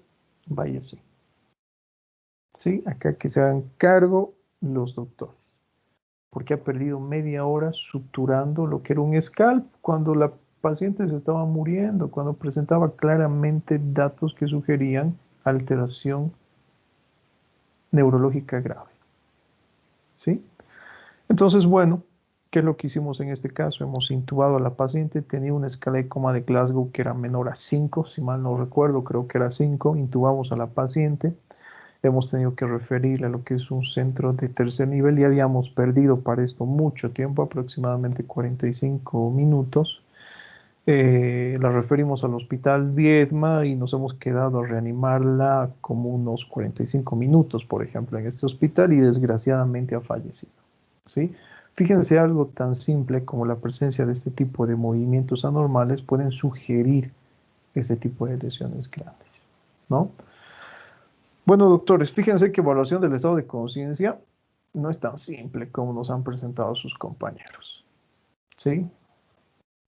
Váyase. ¿Sí? Acá que se hagan cargo los doctores. Porque ha perdido media hora suturando lo que era un scalp cuando la paciente se estaba muriendo, cuando presentaba claramente datos que sugerían alteración neurológica grave. ¿Sí? Entonces, bueno, ¿qué es lo que hicimos en este caso? Hemos intubado a la paciente, tenía una escala de coma de Glasgow que era menor a 5, si mal no recuerdo, creo que era 5. Intubamos a la paciente, hemos tenido que referirle a lo que es un centro de tercer nivel y habíamos perdido para esto mucho tiempo, aproximadamente 45 minutos. La referimos al hospital Viedma y nos hemos quedado a reanimarla como unos 45 minutos, por ejemplo, en este hospital y desgraciadamente ha fallecido. ¿Sí? Fíjense, algo tan simple como la presencia de este tipo de movimientos anormales pueden sugerir ese tipo de lesiones grandes, ¿no? Bueno, doctores, fíjense que evaluación del estado de conciencia no es tan simple como nos han presentado sus compañeros, ¿sí?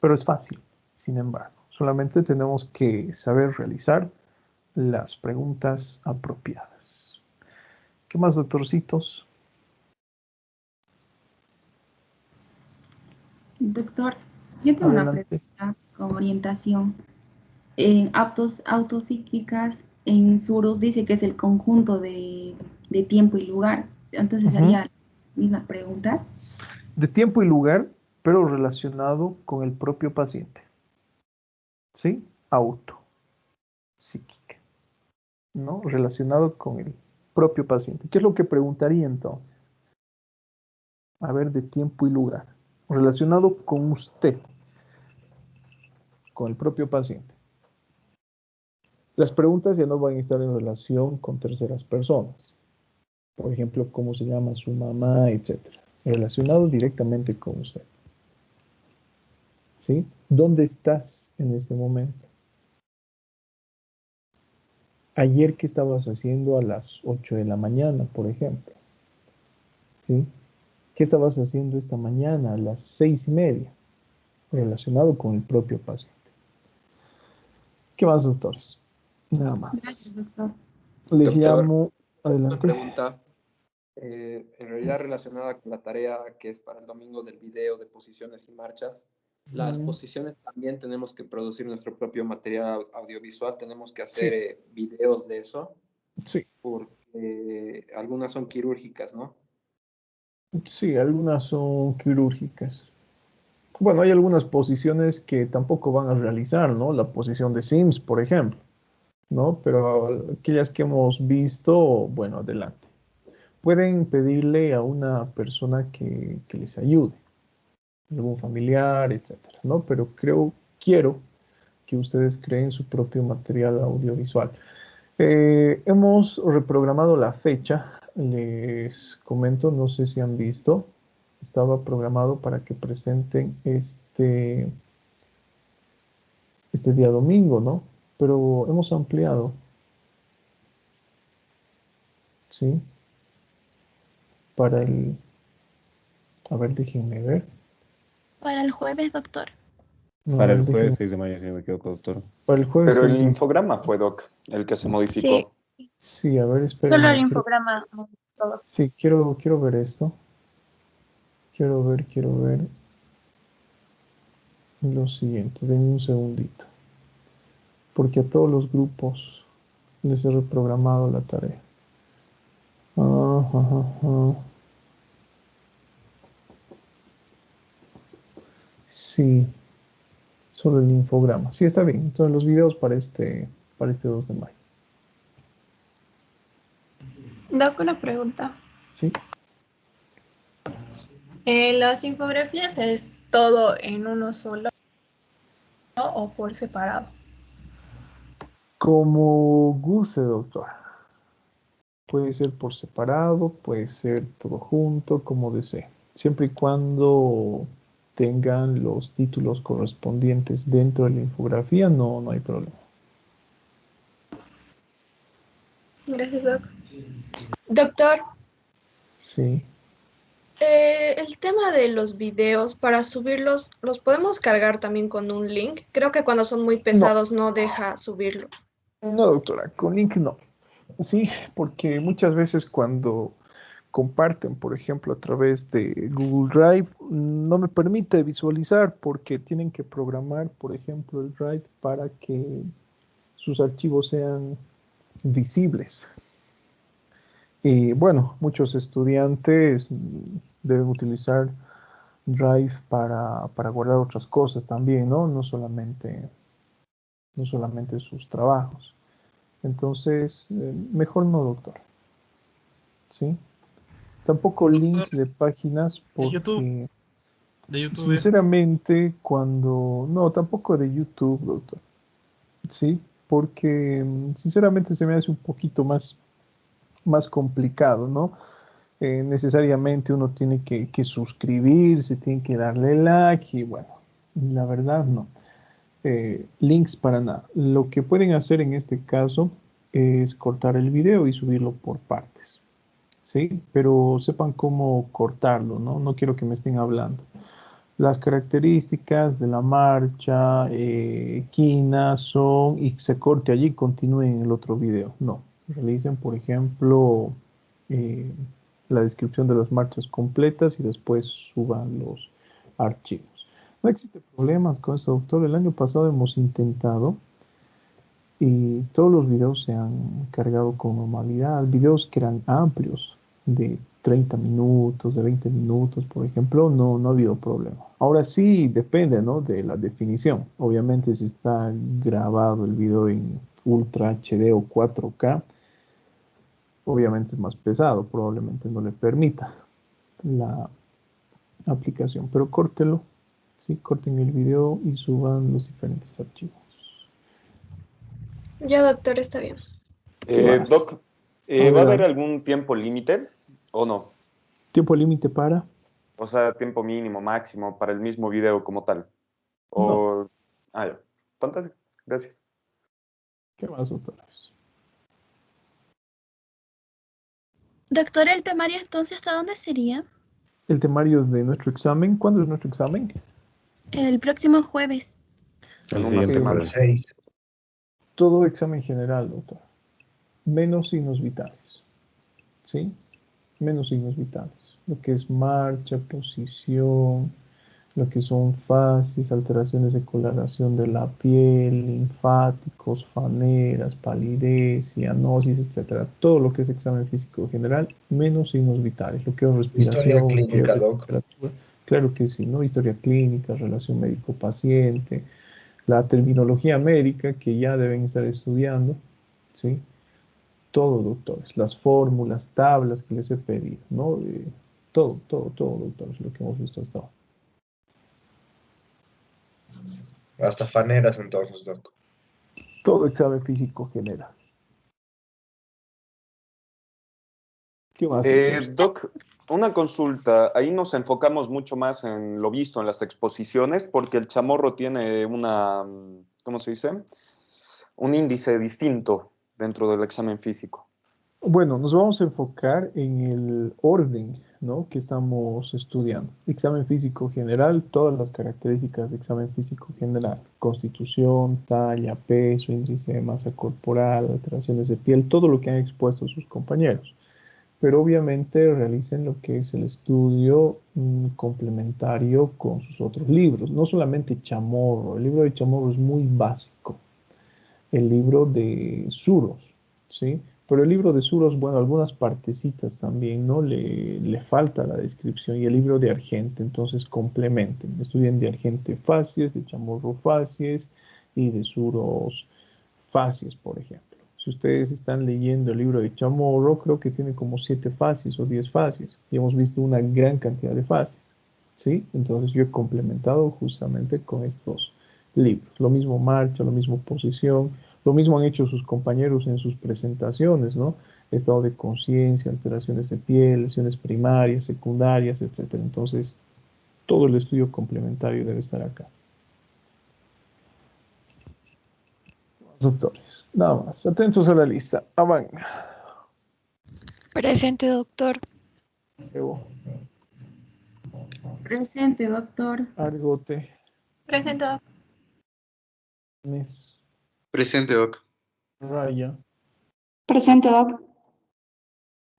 Pero es fácil, sin embargo. Solamente tenemos que saber realizar las preguntas apropiadas. ¿Qué más, doctorcitos? Doctor, yo tengo una Adelante. pregunta con orientación. En autopsíquicas, en Surus dice que es el conjunto de tiempo y lugar. Entonces Ujú. haría las mismas preguntas. De tiempo y lugar, pero relacionado con el propio paciente. ¿Sí? Auto, psíquica, ¿no? Relacionado con el propio paciente. ¿Qué es lo que preguntaría entonces? A ver, de tiempo y lugar. Relacionado con usted, con el propio paciente. Las preguntas ya no van a estar en relación con terceras personas. Por ejemplo, cómo se llama su mamá, etcétera. Relacionado directamente con usted. ¿Sí? ¿Dónde estás en este momento? Ayer, ¿qué estabas haciendo a las 8 de la mañana, por ejemplo? ¿Sí? ¿Qué estabas haciendo esta mañana a las 6:30? Relacionado con el propio paciente. ¿Qué más, doctores? Nada más. Gracias, doctor. Les Doctor, llamo. una Adelante. pregunta. En realidad relacionada con la tarea que es para el domingo del video de posiciones y marchas. Las Ujú. posiciones también tenemos que producir nuestro propio material audiovisual, tenemos que Sí. hacer videos de eso, Sí, porque algunas son quirúrgicas, ¿no? sí, algunas son quirúrgicas. Bueno, hay algunas posiciones que tampoco van a realizar, ¿no? La posición de Sims, por ejemplo, ¿no? Pero aquellas que hemos visto, bueno, adelante. Pueden pedirle a una persona que les ayude, algún familiar, etcétera, ¿no? Pero quiero que ustedes creen su propio material audiovisual. Hemos reprogramado la fecha, les comento, no sé si han visto, estaba programado para que presenten este día domingo, ¿no? Pero hemos ampliado, ¿sí? Para a ver, déjenme ver. Para el jueves, doctor. No, a Para el ver, jueves déjenme. 6 de mayo, si no me equivoco, doctor. Para el jueves Pero el 6 de... infograma fue, Doc, el que se Sí, modificó. Sí, a ver, solo el espérenme. infograma. No, todo. Sí, quiero ver esto. Quiero ver lo siguiente. Denme un segundito. Porque a todos los grupos les he reprogramado la tarea. Ajá, ajá. Sí, solo el infograma. Sí, está bien. Entonces los videos para este 2 de mayo. Doc, una pregunta. Sí. ¿Las infografías es todo en uno solo o por separado? Como guste, doctor. Puede ser por separado, puede ser todo junto, como desee. Siempre y cuando tengan los títulos correspondientes dentro de la infografía, no hay problema. Gracias, Doc. Doctor, Sí. el tema de los videos, para subirlos, ¿los podemos cargar también con un link? Creo que cuando son muy pesados no deja subirlo. No, doctora, con link no. Sí, porque muchas veces cuando comparten, por ejemplo, a través de Google Drive, no me permite visualizar porque tienen que programar, por ejemplo, el Drive para que sus archivos sean visibles. Y bueno, muchos estudiantes deben utilizar Drive para guardar otras cosas también, ¿no? No solamente sus trabajos. Entonces, mejor no, doctor. ¿Sí? Tampoco Doctor, links de páginas de YouTube, porque, de YouTube. sinceramente, no, tampoco de YouTube, doctor. ¿Sí? Porque, sinceramente, se me hace un poquito más complicado, ¿no? Necesariamente uno tiene que suscribirse, tiene que darle like y bueno, la verdad no. Links para nada. Lo que pueden hacer en este caso es cortar el video y subirlo por partes, ¿sí? Pero sepan cómo cortarlo, ¿no? No quiero que me estén hablando. Las características de la marcha, quina, son, y se corte allí y continúen en el otro video. No, realicen, por ejemplo, eh, la descripción de las marchas completas y después suban los archivos. No existe problemas con eso, doctor. El año pasado hemos intentado y todos los videos se han cargado con normalidad. Videos que eran amplios, de 30 minutos, de 20 minutos, por ejemplo, no ha habido problema. Ahora sí depende, ¿no?, de la definición. Obviamente si está grabado el video en Ultra HD o 4K, obviamente es más pesado, probablemente no le permita la aplicación, pero córtelo, sí, corten el video y suban los diferentes archivos. Ya, doctor, está bien. Doc, A ¿va a ver, haber algún tiempo límite o no? ¿tiempo límite para? O sea, tiempo mínimo, máximo, para el mismo video como tal. O... Ah, ya. Fantástico. Gracias. ¿Qué más, doctores? Doctor, ¿el temario entonces hasta dónde sería? El temario de nuestro examen, ¿cuándo es nuestro examen? El próximo jueves. En una semana. Todo examen general, doctor. Menos signos vitales. ¿Sí? Menos signos vitales. Lo que es marcha, posición, lo que son fases, alteraciones de coloración de la piel, linfáticos, faneras, palidez, cianosis, etcétera. Todo lo que es examen físico general, menos signos vitales. Lo que es respiración, Historia clínica, doc. temperatura. Claro que sí, ¿no? Historia clínica, relación médico-paciente, la terminología médica que ya deben estar estudiando, ¿sí? Todo, doctores, las fórmulas, tablas que les he pedido, ¿no? Todo, doctores, lo que hemos visto hasta ahora. Hasta faneras entonces, doc. Todo examen físico general. ¿Qué más? Doc, una consulta. Ahí nos enfocamos mucho más en lo visto en las exposiciones porque el chamorro tiene una, ¿cómo se dice? Un índice distinto dentro del examen físico. Bueno, nos vamos a enfocar en el orden, ¿no?, que estamos estudiando. Examen físico general, todas las características de examen físico general. Constitución, talla, peso, índice de masa corporal, alteraciones de piel, todo lo que han expuesto sus compañeros. Pero obviamente realicen lo que es el estudio complementario con sus otros libros. No solamente chamorro, el libro de chamorro es muy básico. El libro de Suros, ¿sí? Pero el libro de Suros, bueno, algunas partecitas también, ¿no? Le falta la descripción. Y el libro de Argente, entonces complementen. Estudien de Argente facies, de chamorro facies y de Suros facies, por ejemplo. Si ustedes están leyendo el libro de chamorro, creo que tiene como 7 facies o 10 facies. Y hemos visto una gran cantidad de facies, ¿sí? Entonces yo he complementado justamente con estos libros. Lo mismo marcha, lo mismo posición, lo mismo han hecho sus compañeros en sus presentaciones, ¿no? Estado de conciencia, alteraciones de piel, lesiones primarias, secundarias, etc. Entonces, todo el estudio complementario debe estar acá. Doctores, nada más. Atentos a la lista. Avan. Presente, doctor. Evo. Presente, doctor. Argote. Presente, doc. Nes. Presente, doc. Raya. Presente, doc.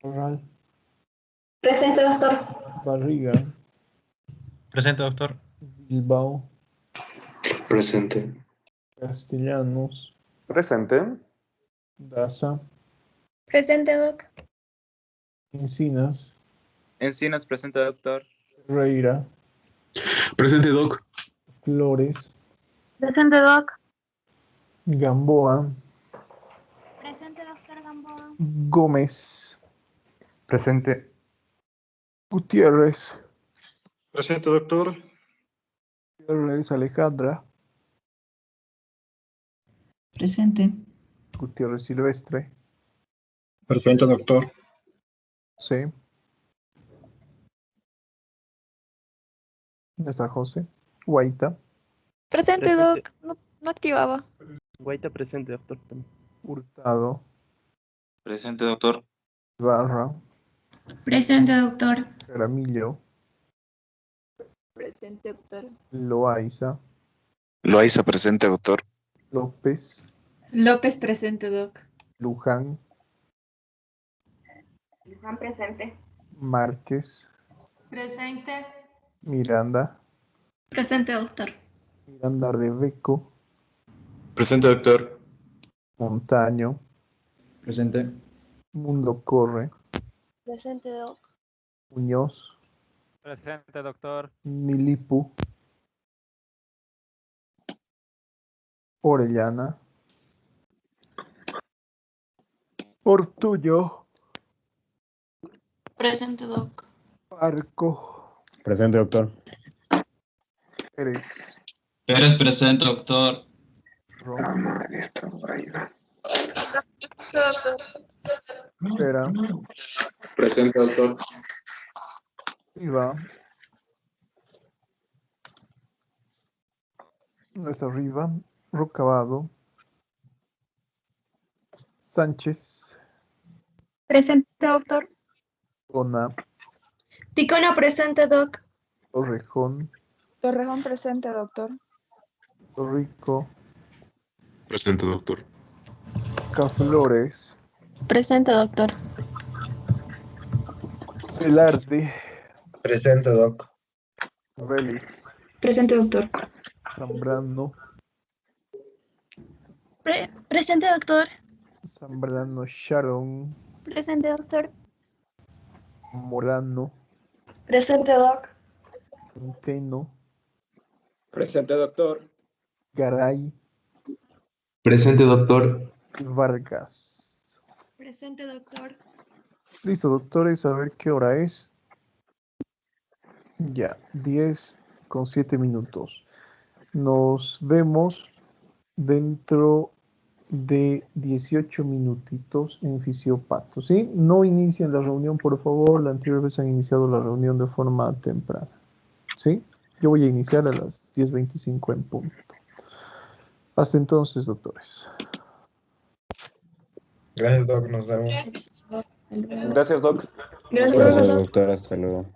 Ral. Presente, doctor. Barriga. Presente, doctor. Bilbao. Presente. Castellanos. Presente. Daza. Presente, doc. Encinas. Encinas, presente, doctor. Reira. Presente, doc. Flores. Presente, doc. Gamboa. Presente, doctor Gamboa. Gómez. Presente. Gutiérrez. Presente, doctor. Gutiérrez Alejandra. Presente. Gutiérrez Silvestre. Presente, doctor. Sí. ¿Dónde está José? Guaita. Presente, doc. No activaba. Guaita presente, doctor. Hurtado. Presente, doctor. Barra. Presente, doctor. Caramillo. Presente, doctor. Loaiza. Loaiza, presente, doctor. López. López presente, doc. Luján. Luján presente. Márquez. Presente. Miranda. Presente, doctor. Miranda Rebeco, Presente, doctor. Montaño, Presente. Mundo Corre, Presente, Doc. Muñoz, Presente, doctor. Nilipu, Orellana, Ortuño, Presente, doc. Arco, Presente, doctor. Pérez, Pérez presente, doctor. Pera, Presente, doctor. Riva, no está arriba, Rocabado, Sánchez, Presente, doctor. Ona, Ticona presente, Doc. Torrejón, Torrejón presente, doctor. Torrico, Presente, doctor. Caflores, Presente, doctor. Velarde, Presente, Doc. Vélez, Presente, doctor. Zambrano, Presente, doctor. Zambrano Sharon, Presente, doctor. Molano, Presente, Doc. Centeno, Presente, doctor. Garay, Presente, doctor. y Vargas. Presente, doctor. Listo, doctores, a ver qué hora es. Ya, 10:07. Nos vemos dentro de 18 minutitos en Fisiopato, ¿sí? No inicien la reunión, por favor. La anterior vez han iniciado la reunión de forma temprana, ¿sí? Yo voy a iniciar a las 10:25 en punto. Hasta entonces, doctores. Gracias, Doc. Nos vemos. Gracias, Doc. Gracias, doctor. Hasta luego.